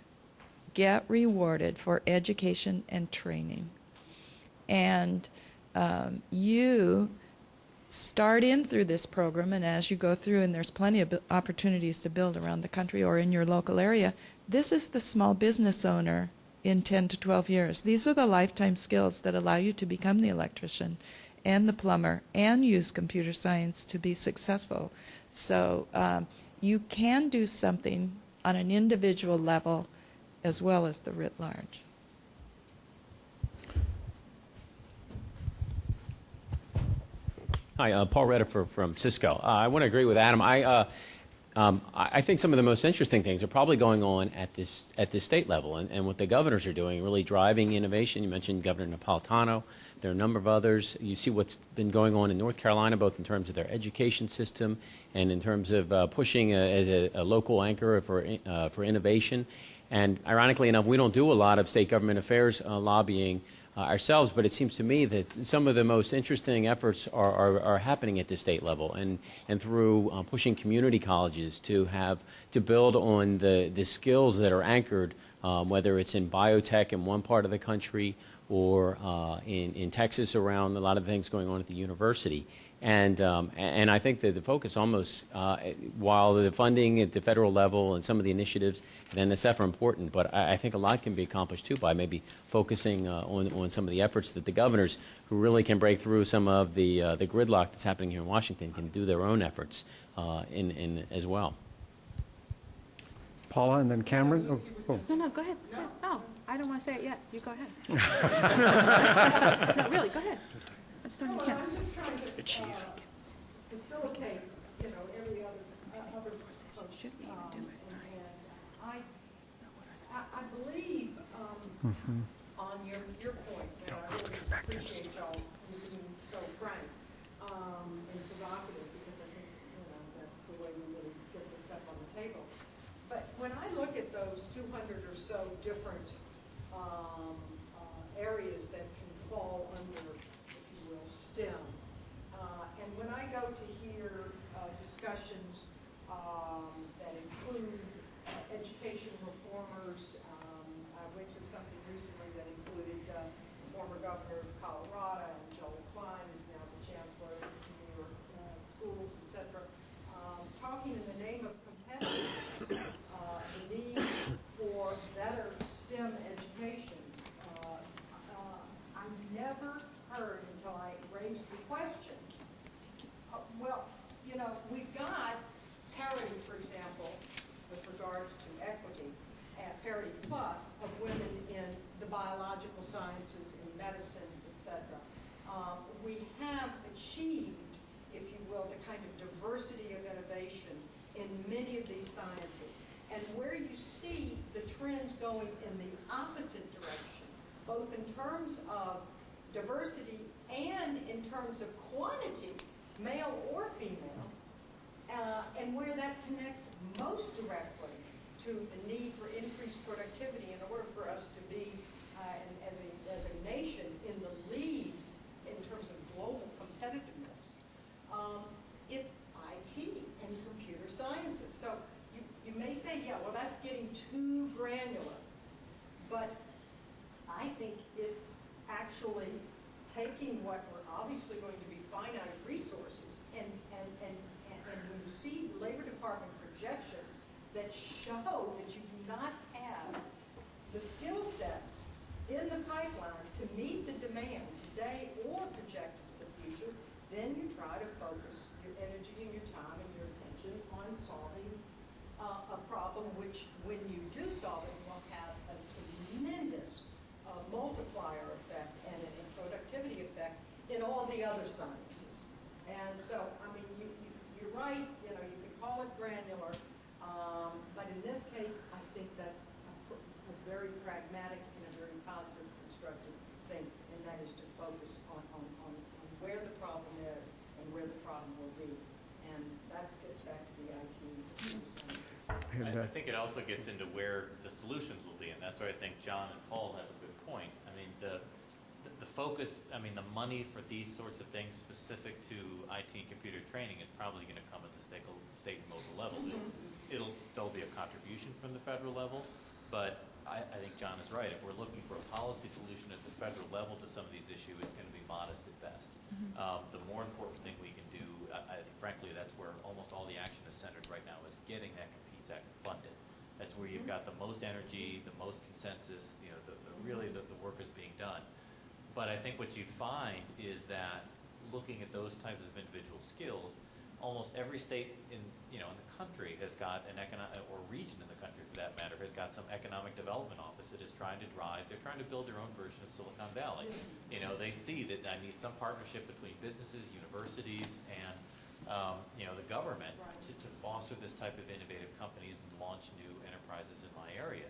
Get rewarded for education and training. And you start in through this program, and as you go through, and there's plenty of opportunities to build around the country or in your local area, this is the small business owner in 10 to 12 years. These are the lifetime skills that allow you to become the electrician and the plumber and use computer science to be successful. So you can do something on an individual level as well as the writ large. Hi, Paul Redifer from Cisco. I want to agree with Adam. I think some of the most interesting things are probably going on at this state level, and what the governors are doing, really driving innovation. You mentioned Governor Napolitano. There are a number of others. You see what's been going on in North Carolina, both in terms of their education system and in terms of pushing as a local anchor for innovation. And ironically enough, we don't do a lot of state government affairs lobbying ourselves, but it seems to me that some of the most interesting efforts are happening at the state level, and through pushing community colleges to build on the skills that are anchored, whether it's in biotech in one part of the country or in Texas around a lot of things going on at the university. And I think that the focus almost, while the funding at the federal level and some of the initiatives at NSF are important, but I think a lot can be accomplished too by maybe focusing on some of the efforts that the governors, who really can break through some of the gridlock that's happening here in Washington, can do their own efforts in as well. Paula and then Cameron. Oh. No, go ahead. No. Oh, I don't want to say it yet. You go ahead. No, really, go ahead. I'm starting to count. I'm just trying to facilitate, every other folks. I believe on your point, and I really appreciate y'all being so frank and provocative, because I think that's the way we really get this stuff on the table. But when I look at those 200 or so different areas that can fall under, STEM. And when I go to hear discussions that include education reformers, I went to something recently that included the former governor of Colorado, and Joel Klein, who's now the chancellor of New York schools, etc., talking in the name of competitiveness, the need for better STEM education. I never heard until I raised the question. We've got parity, for example, with regards to equity, parity plus of women in the biological sciences, in medicine, etc. We have achieved, if you will, the kind of diversity of innovation in many of these sciences. And where you see the trends going in the opposite direction, both in terms of diversity and in terms of quantity, male or female, and where that connects most directly to the need for increased productivity in order for us to be, as a nation, in the lead in terms of global competitiveness. It's IT and computer sciences. So you may say, yeah, well, that's getting too granular, but I think it's actually taking what were obviously going to be finite resources, and when you see Labor Department projections that show that you do not have the skill sets in the pipeline to meet the demand today or projected to the future, then you try to focus your energy and your time and your attention on solving a problem which, when you do solve it, will have a tremendous multiplier effect and a productivity effect in all the other sciences. And so, I mean, you're right, you can call it granular, but in this case, I think that's a very pragmatic and a very positive, constructive thing, and that is to focus on where the problem is and where the problem will be. And that gets back to the IT and computer sciences. I think it also gets into where the solutions will be, and that's where I think John and Paul have a good point. I mean, the focus, the money for these sorts of things specific to IT and computer training is probably going to come at the state and local level. There'll be a contribution from the federal level, but I think John is right. If we're looking for a policy solution at the federal level to some of these issues, it's going to be modest at best. The more important thing we can do, frankly, that's where almost all the action is centered right now, is getting that COMPETES Act funded. That's where you've got the most energy, the most consensus, really the work is being done. But I think what you'd find is that looking at those types of individual skills, almost every state in the country has got an economic, or region in the country for that matter, has got some economic development office that is trying to build their own version of Silicon Valley. They see that I need some partnership between businesses, universities, and the government to foster this type of innovative companies and launch new enterprises in my area.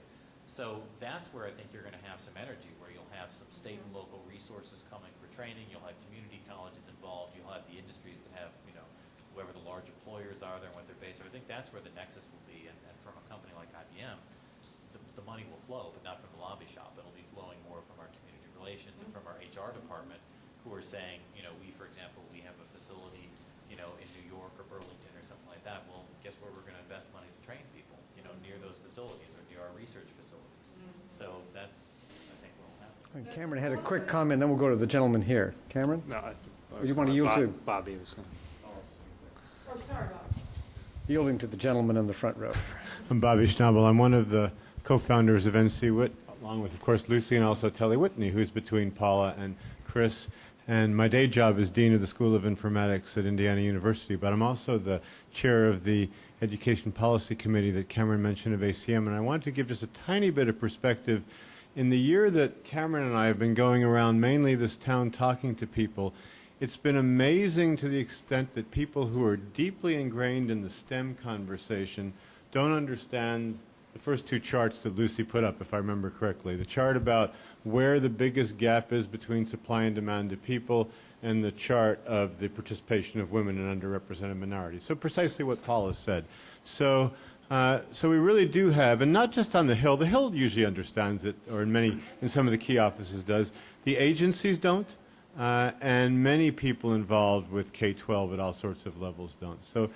So that's where I think you're going to have some energy, where you'll have some state and local resources coming for training. You'll have community colleges involved. You'll have the industries that have, whoever the large employers are there and what they're based on. I think that's where the nexus will be. And from a company like IBM, the money will flow, but not from the lobby shop. It'll be flowing more from our community relations and from our HR department, who are saying, we, for example, we have a facility, in New York or Burlington or something like that. Well, guess where we're going to invest money to train people, near those facilities or near our research facilities. So that's, I think, what will happen. Cameron had a quick comment, then we'll go to the gentleman here. Cameron? No, you want to yield to? Bobby was going to. Oh, sorry, Bob. Yielding to the gentleman in the front row. I'm Bobby Schnabel. I'm one of the co-founders of NC WIT, along with, of course, Lucy and also Telly Whitney, who's between Paula and Chris. And my day job is Dean of the School of Informatics at Indiana University, but I'm also the chair of the Education Policy Committee that Cameron mentioned of ACM. And I want to give just a tiny bit of perspective. In the year that Cameron and I have been going around mainly this town talking to people, it's been amazing to the extent that people who are deeply ingrained in the STEM conversation don't understand the first two charts that Lucy put up, if I remember correctly. The chart about where the biggest gap is between supply and demand of people, and the chart of the participation of women and underrepresented minorities. So precisely what Paula said. So we really do have, and not just on the Hill usually understands it, or in some of the key offices does. The agencies don't. And many people involved with K-12 at all sorts of levels don't. So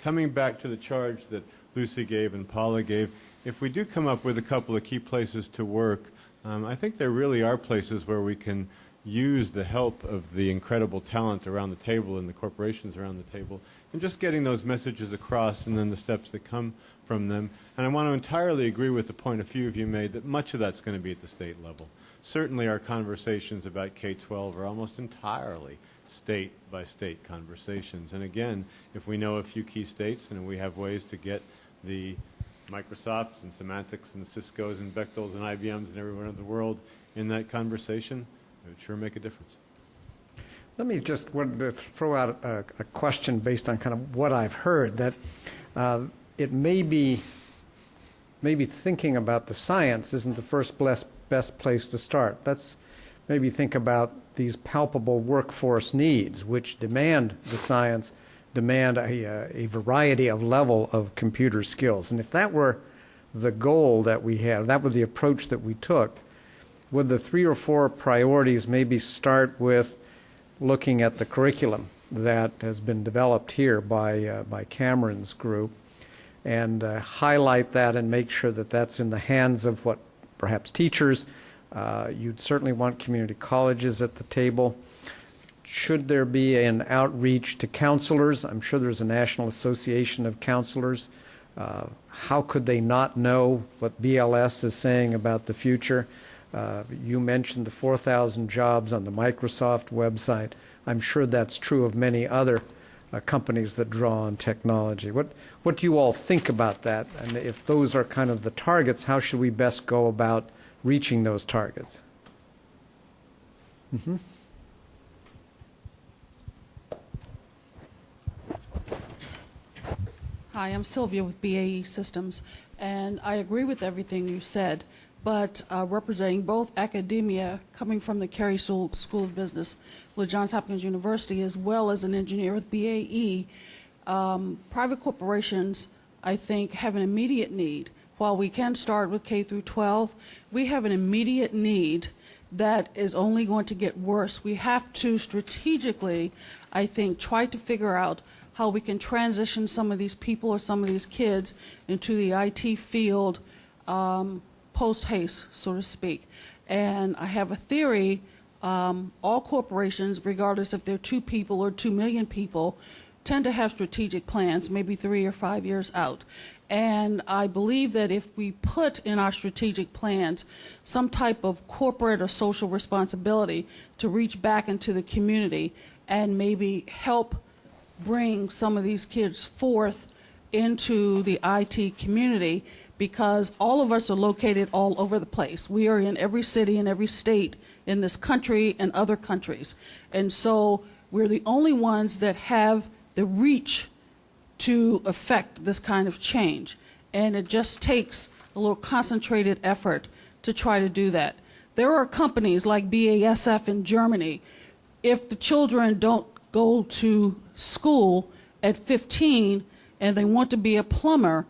coming back to the charge that Lucy gave and Paula gave, if we do come up with a couple of key places to work, I think there really are places where we can use the help of the incredible talent around the table and the corporations around the table, and just getting those messages across and then the steps that come from them. And I want to entirely agree with the point a few of you made that much of that's going to be at the state level. Certainly our conversations about K-12 are almost entirely state-by-state conversations. And again, if we know a few key states and we have ways to get the Microsofts and Semantics and Ciscos and Bechtels and IBMs and everyone in the world in that conversation, it would sure make a difference. Let me just throw out a question based on kind of what I've heard, that it may be thinking about the science isn't the first best place to start. Let's maybe think about these palpable workforce needs, which demand the science, demand a variety of level of computer skills. And if that were the goal that we had, that was the approach that we took, would the 3 or 4 priorities maybe start with looking at the curriculum that has been developed here by Cameron's group, and highlight that and make sure that that's in the hands of what perhaps teachers. You'd certainly want community colleges at the table. Should there be an outreach to counselors? I'm sure there's a National Association of Counselors. How could they not know what BLS is saying about the future? You mentioned the 4,000 jobs on the Microsoft website. I'm sure that's true of many other companies that draw on technology. What do you all think about that? And if those are kind of the targets, how should we best go about reaching those targets? Mm-hmm. Hi, I'm Sylvia with BAE Systems, and I agree with everything you said, but representing both academia, coming from the Carey School of Business with Johns Hopkins University, as well as an engineer with BAE, private corporations, I think, have an immediate need. While we can start with K through 12, we have an immediate need that is only going to get worse. We have to strategically, I think, try to figure out how we can transition some of these people or some of these kids into the IT field post-haste, so to speak. And I have a theory, all corporations, regardless if they're 2 people or 2 million people, tend to have strategic plans, maybe 3 or 5 years out. And I believe that if we put in our strategic plans some type of corporate or social responsibility to reach back into the community and maybe help bring some of these kids forth into the IT community, because all of us are located all over the place. We are in every city and every state in this country and other countries. And so we're the only ones that have the reach to affect this kind of change. And it just takes a little concentrated effort to try to do that. There are companies like BASF in Germany. If the children don't go to school at 15 and they want to be a plumber,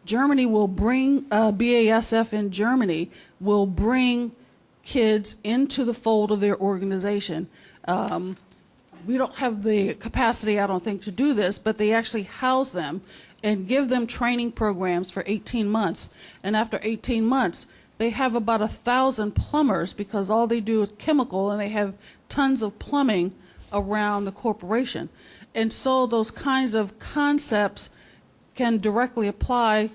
Germany will bring, BASF in Germany will bring kids into the fold of their organization. We don't have the capacity, I don't think, to do this, but they actually house them and give them training programs for 18 months. And after 18 months, they have about 1,000 plumbers because all they do is chemical, and they have tons of plumbing around the corporation. And so those kinds of concepts can directly apply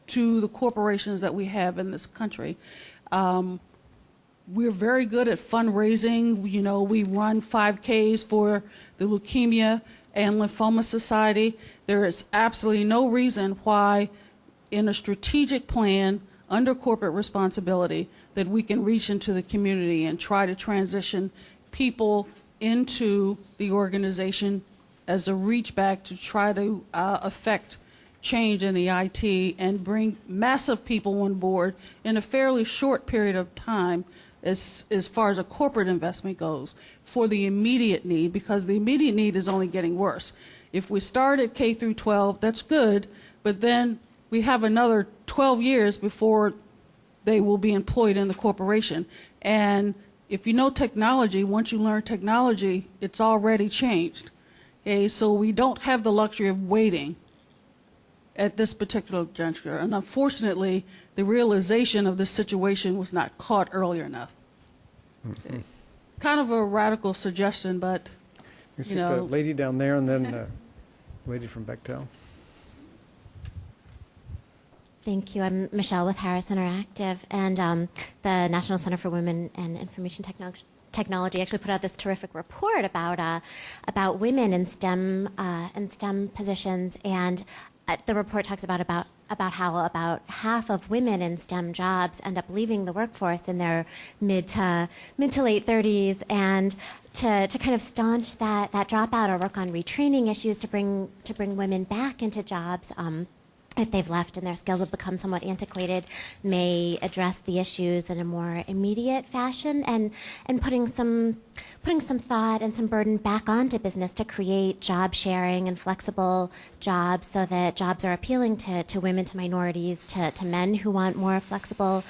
to the corporations that we have in this country. We're very good at fundraising. You know, we run 5Ks for the Leukemia and Lymphoma Society. There is absolutely no reason why in a strategic plan under corporate responsibility that we can reach into the community and try to transition people into the organization as a reach back to try to affect change in the IT and bring massive people on board in a fairly short period of time as far as a corporate investment goes for the immediate need, because the immediate need is only getting worse. If we start at K through 12, that's good, but then we have another 12 years before they will be employed in the corporation. And if you know technology, once you learn technology, it's already changed. Okay, so we don't have the luxury of waiting at this particular juncture. And unfortunately, the realization of this situation was not caught earlier enough. Mm-hmm. Kind of a radical suggestion, but, you know. The lady down there and then lady from Bechtel. Thank you. I'm Michelle with Harris Interactive, and the National Center for Women and Information Technology actually put out this terrific report about women in STEM positions, and the report talks about how about half of women in STEM jobs end up leaving the workforce in their mid to late 30s, and to kind of staunch that dropout or work on retraining issues to bring women back into jobs. If they've left and their skills have become somewhat antiquated, may address the issues in a more immediate fashion, and putting some thought and some burden back onto business to create job sharing and flexible jobs so that jobs are appealing to women, to minorities, to men who want more flexible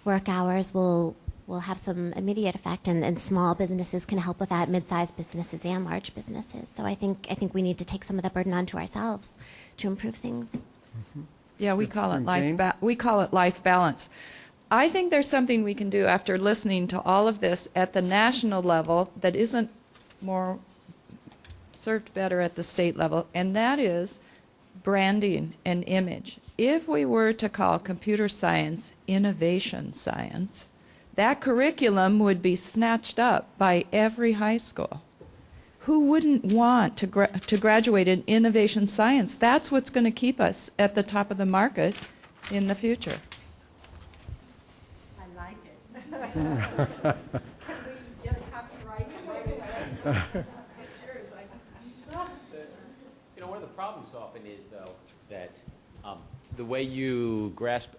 work hours will have some immediate effect, and small businesses can help with that, mid-sized businesses and large businesses. So I think we need to take some of the burden onto ourselves to improve things. Yeah, we call it life balance. I think there's something we can do after listening to all of this at the national level that isn't more served better at the state level, and that is branding and image. If we were to call computer science innovation science, that curriculum would be snatched up by every high school. Who wouldn't want to graduate in innovation science? That's what's going to keep us at the top of the market in the future. I like it. Can we get a copyright? You know, one of the problems often is, though, that the way you grasp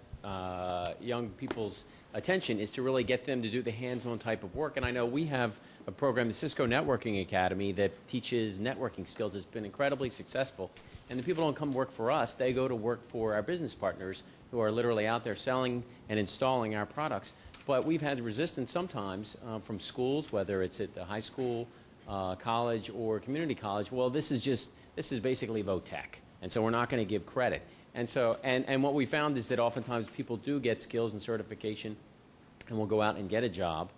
young people's attention is to really get them to do the hands-on type of work. And I know we have a program, the Cisco Networking Academy, that teaches networking skills. It's been incredibly successful. And the people don't come work for us. They go to work for our business partners who are literally out there selling and installing our products. But we've had resistance sometimes from schools, whether it's at the high school, college, or community college. Well, this is basically vo-tech. And so we're not going to give credit. And so, and what we found is that oftentimes people do get skills and certification and will go out and get a job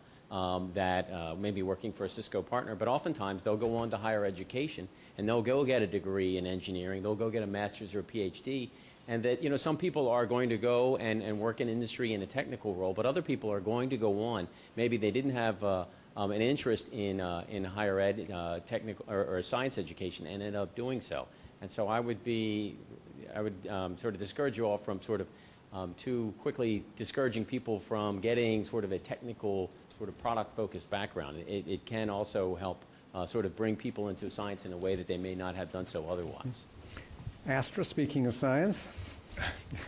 that may be working for a Cisco partner, but oftentimes they'll go on to higher education and they'll go get a degree in engineering, they'll go get a master's or a PhD, and that, you know, some people are going to go and work in industry in a technical role, but other people are going to go on. Maybe they didn't have an interest in higher ed, technical or science education, and ended up doing so. And so I would sort of discourage you all from sort of too quickly discouraging people from getting sort of a technical, sort of product-focused background. It can also help sort of bring people into science in a way that they may not have done so otherwise. Astra, speaking of science.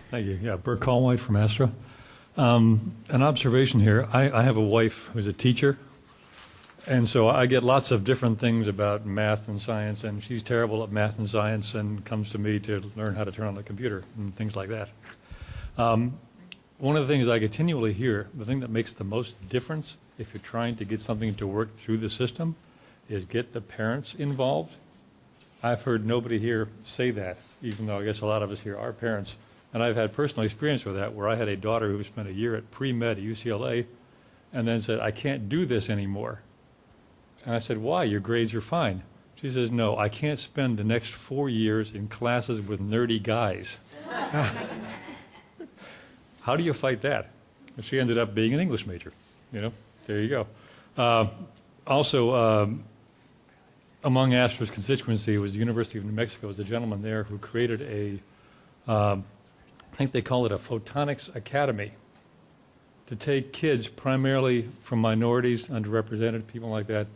Thank you. Yeah, Bert Callwhite from Astra. An observation here. I have a wife who's a teacher, and so I get lots of different things about math and science, and she's terrible at math and science and comes to me to learn how to turn on the computer and things like that. One of the things I continually hear, the thing that makes the most difference if you're trying to get something to work through the system, is get the parents involved. I've heard nobody here say that, even though I guess a lot of us here are parents. And I've had personal experience with that, where I had a daughter who spent a year at pre-med at UCLA and then said, I can't do this anymore. And I said, why? Your grades are fine. She says, no, I can't spend the next 4 years in classes with nerdy guys. How do you fight that? And she ended up being an English major. You know, there you go. Among Astra's constituency was the University of New Mexico. There was a gentleman there who created I think they call it a photonics academy, to take kids primarily from minorities, underrepresented, people like that.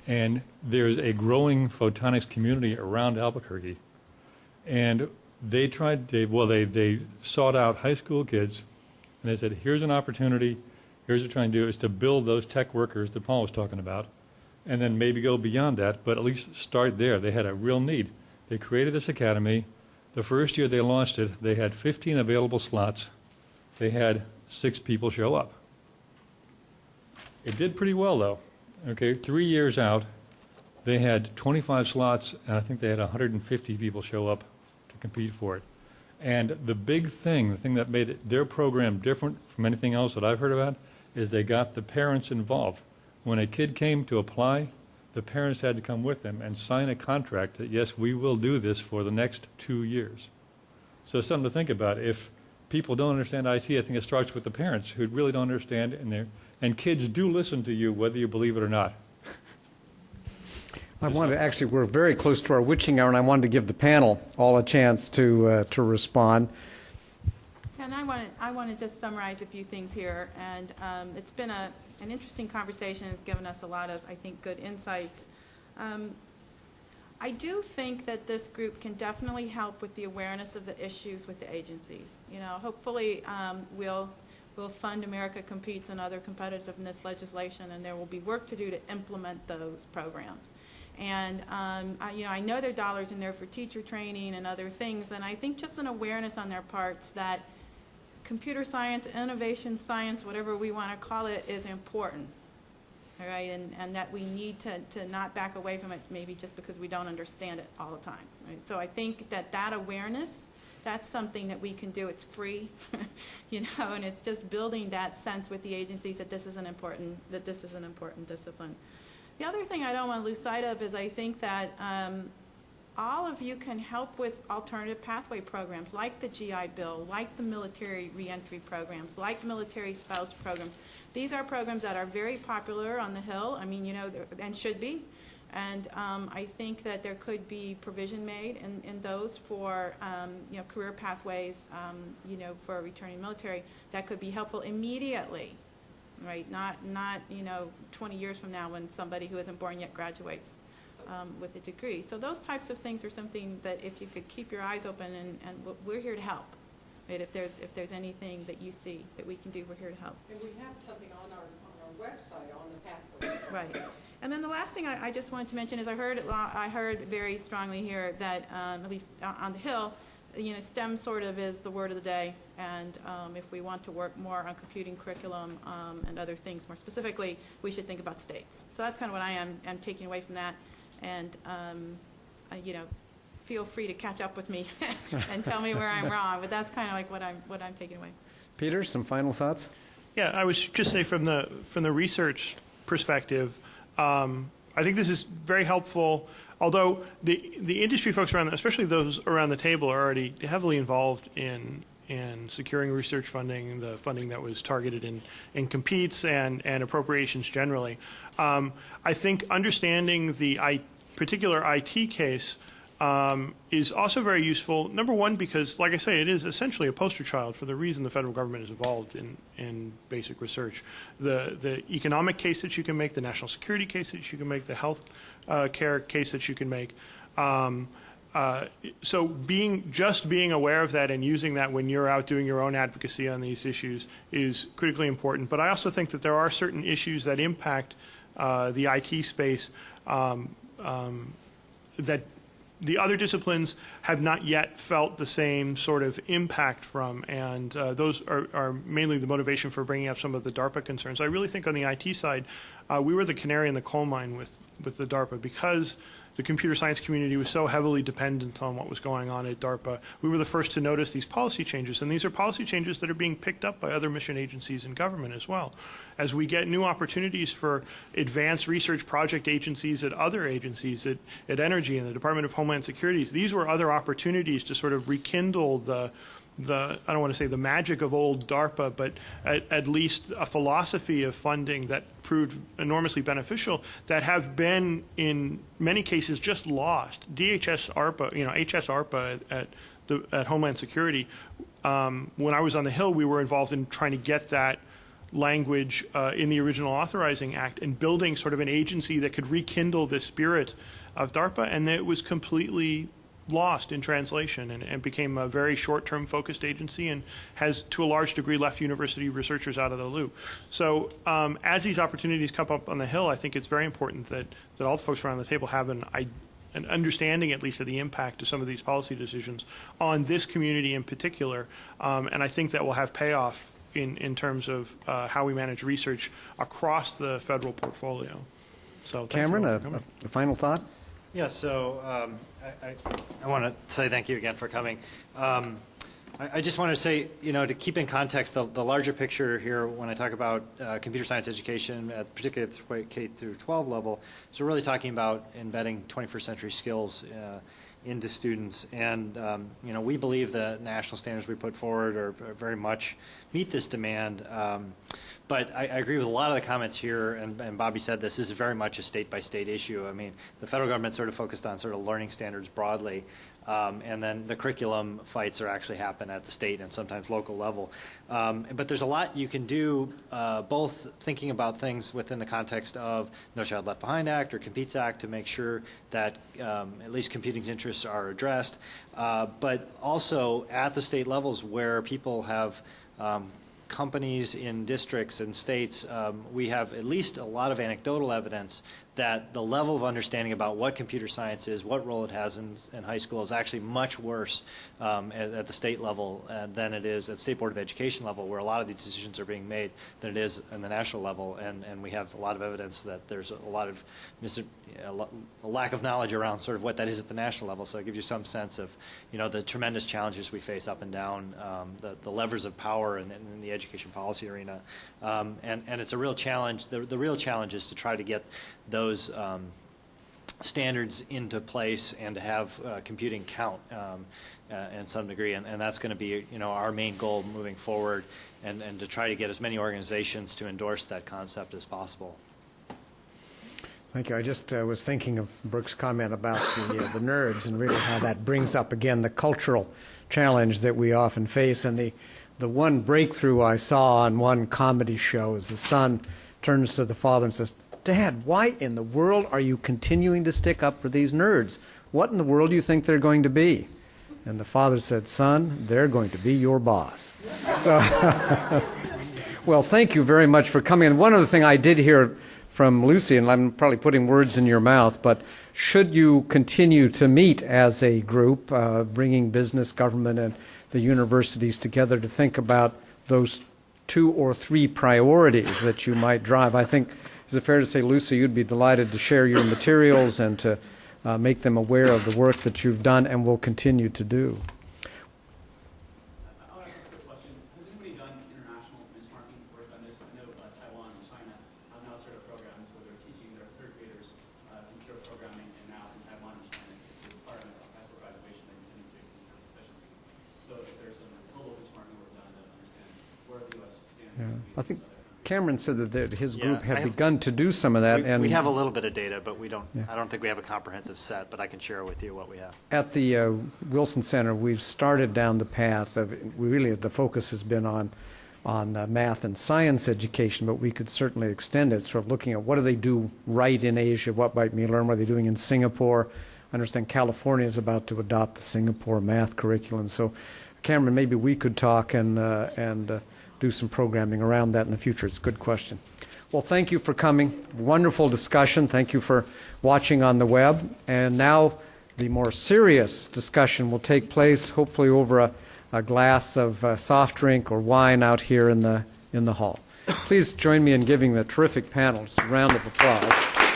And there's a growing photonics community around Albuquerque. And they they sought out high school kids, and they said, here's an opportunity, here's what we're trying to do, is to build those tech workers that Paul was talking about, and then maybe go beyond that, but at least start there. They had a real need. They created this academy. The first year they launched it, they had 15 available slots. They had 6 people show up. It did pretty well, though. Okay, 3 years out, they had 25 slots, and I think they had 150 people show up to compete for it. And the big thing, the thing that made their program different from anything else that I've heard about, is they got the parents involved. When a kid came to apply, the parents had to come with them and sign a contract that, yes, we will do this for the next 2 years. So something to think about. If people don't understand IT, I think it starts with the parents who really don't understand, and kids do listen to you whether you believe it or not. We're very close to our witching hour, and I wanted to give the panel all a chance to respond. And I want to just summarize a few things here. And it's been an interesting conversation. It's given us a lot of, I think, good insights. I do think that this group can definitely help with the awareness of the issues with the agencies. You know, hopefully we'll fund America Competes and other competitiveness legislation, and there will be work to do to implement those programs. And I know there are dollars in there for teacher training and other things, and I think just an awareness on their parts that computer science, innovation science, whatever we want to call it, is important. All right, and that we need to not back away from it, maybe just because we don't understand it all the time. Right? So I think that awareness, that's something that we can do. It's free, and it's just building that sense with the agencies that this is an important discipline. The other thing I don't want to lose sight of is I think that all of you can help with alternative pathway programs like the GI Bill, like the military reentry programs, like military spouse programs. These are programs that are very popular on the Hill, and should be. And I think that there could be provision made in those for career pathways, for returning military that could be helpful immediately. Right, not 20 years from now when somebody who isn't born yet graduates with a degree. So those types of things are something that if you could keep your eyes open, and we're here to help. Right, if there's anything that you see that we can do, we're here to help. And we have something on our website on the pathway. Right. And then the last thing I just wanted to mention is I heard very strongly here that at least on the Hill, STEM sort of is the word of the day, and if we want to work more on computing curriculum and other things more specifically, we should think about states. So that's kind of what I am taking away from that, and feel free to catch up with me and tell me where I'm wrong, but that's kind of like what I'm taking away. Peter, some final thoughts? Yeah, I was just say from the research perspective, I think this is very helpful. Although the industry folks around, especially those around the table, are already heavily involved in securing research funding, the funding that was targeted in competes and appropriations generally. I think understanding the particular IT case is also very useful. Number one, because, like I say, it is essentially a poster child for the reason the federal government is involved in basic research. The economic case that you can make, the national security case that you can make, the health care case that you can make. So being aware of that and using that when you're out doing your own advocacy on these issues is critically important. But I also think that there are certain issues that impact the IT space that the other disciplines have not yet felt the same sort of impact from, and those are mainly the motivation for bringing up some of the DARPA concerns. I really think on the IT side, we were the canary in the coal mine with the DARPA because the computer science community was so heavily dependent on what was going on at DARPA. We were the first to notice these policy changes, and these are policy changes that are being picked up by other mission agencies in government as well. As we get new opportunities for advanced research project agencies at other agencies, at Energy and the Department of Homeland Security, these were other opportunities to sort of rekindle the I don't want to say the magic of old DARPA, but at least a philosophy of funding that proved enormously beneficial that have been, in many cases, just lost. DHS ARPA, HS ARPA at Homeland Security, when I was on the Hill, we were involved in trying to get that language in the original authorizing act and building sort of an agency that could rekindle the spirit of DARPA, and it was completely lost in translation and became a very short-term focused agency and has, to a large degree, left university researchers out of the loop. So as these opportunities come up on the Hill, I think it's very important that all the folks around the table have an understanding, at least, of the impact of some of these policy decisions on this community in particular. And I think that will have payoff in terms of how we manage research across the federal portfolio. So Cameron, a final thought? Yeah, so I want to say thank you again for coming. I just want to say, to keep in context the larger picture here when I talk about computer science education, particularly at the K through 12 level, so we're really talking about embedding 21st century skills into students. And, we believe the national standards we put forward are very much meet this demand. But I agree with a lot of the comments here, and Bobby said this is very much a state-by-state issue. I mean, the federal government sort of focused on sort of learning standards broadly, and then the curriculum fights are actually happen at the state and sometimes local level. But there's a lot you can do, both thinking about things within the context of No Child Left Behind Act or Competes Act to make sure that at least computing interests are addressed, but also at the state levels where people have companies in districts and states, we have at least a lot of anecdotal evidence that the level of understanding about what computer science is, what role it has in high school is actually much worse at the state level than it is at State Board of Education level, where a lot of these decisions are being made, than it is in the national level. And we have a lot of evidence that there's a lot of a lack of knowledge around sort of what that is at the national level. So it gives you some sense of the tremendous challenges we face up and down, the levers of power in the education policy arena. And it's a real challenge. The real challenge is to try to get those standards into place and to have computing count in some degree, and that's going to be our main goal moving forward, and to try to get as many organizations to endorse that concept as possible. Thank you. I just was thinking of Brooke's comment about the nerds and really how that brings up again the cultural challenge that we often face. And the one breakthrough I saw on one comedy show is the son turns to the father and says, "Dad, why in the world are you continuing to stick up for these nerds? What in the world do you think they're going to be?" And the father said, "Son, they're going to be your boss." So, well, thank you very much for coming. And one other thing I did hear from Lucy, and I'm probably putting words in your mouth, but should you continue to meet as a group, bringing business, government, and the universities together to think about those 2 or 3 priorities that you might drive, I think, is it fair to say, Lucy, you'd be delighted to share your materials and to make them aware of the work that you've done and will continue to do? I'll ask a quick question. Has anybody done international benchmarking work on this? I know Taiwan and China have now started programs where they're teaching their third graders computer programming and math in Taiwan and China. It's a requirement of high school graduation that you demonstrate computer proficiency. So if there's some global benchmarking work done to understand where the U.S. stands. Yeah. I think Cameron said that his group Yeah, had I have- begun to do some of that. We, and we have a little bit of data, but we don't. Yeah. I don't think we have a comprehensive set, but I can share with you what we have. At the Wilson Center, we've started down the path of, the focus has been on math and science education, but we could certainly extend it, sort of looking at what do they do right in Asia, what might we learn, what are they doing in Singapore. I understand California is about to adopt the Singapore math curriculum. So, Cameron, maybe we could talk and do some programming around that in the future. It's a good question. Well, thank you for coming. Wonderful discussion. Thank you for watching on the web. And now the more serious discussion will take place, hopefully over a glass of soft drink or wine out here in the hall. Please join me in giving the terrific panelists a round of applause.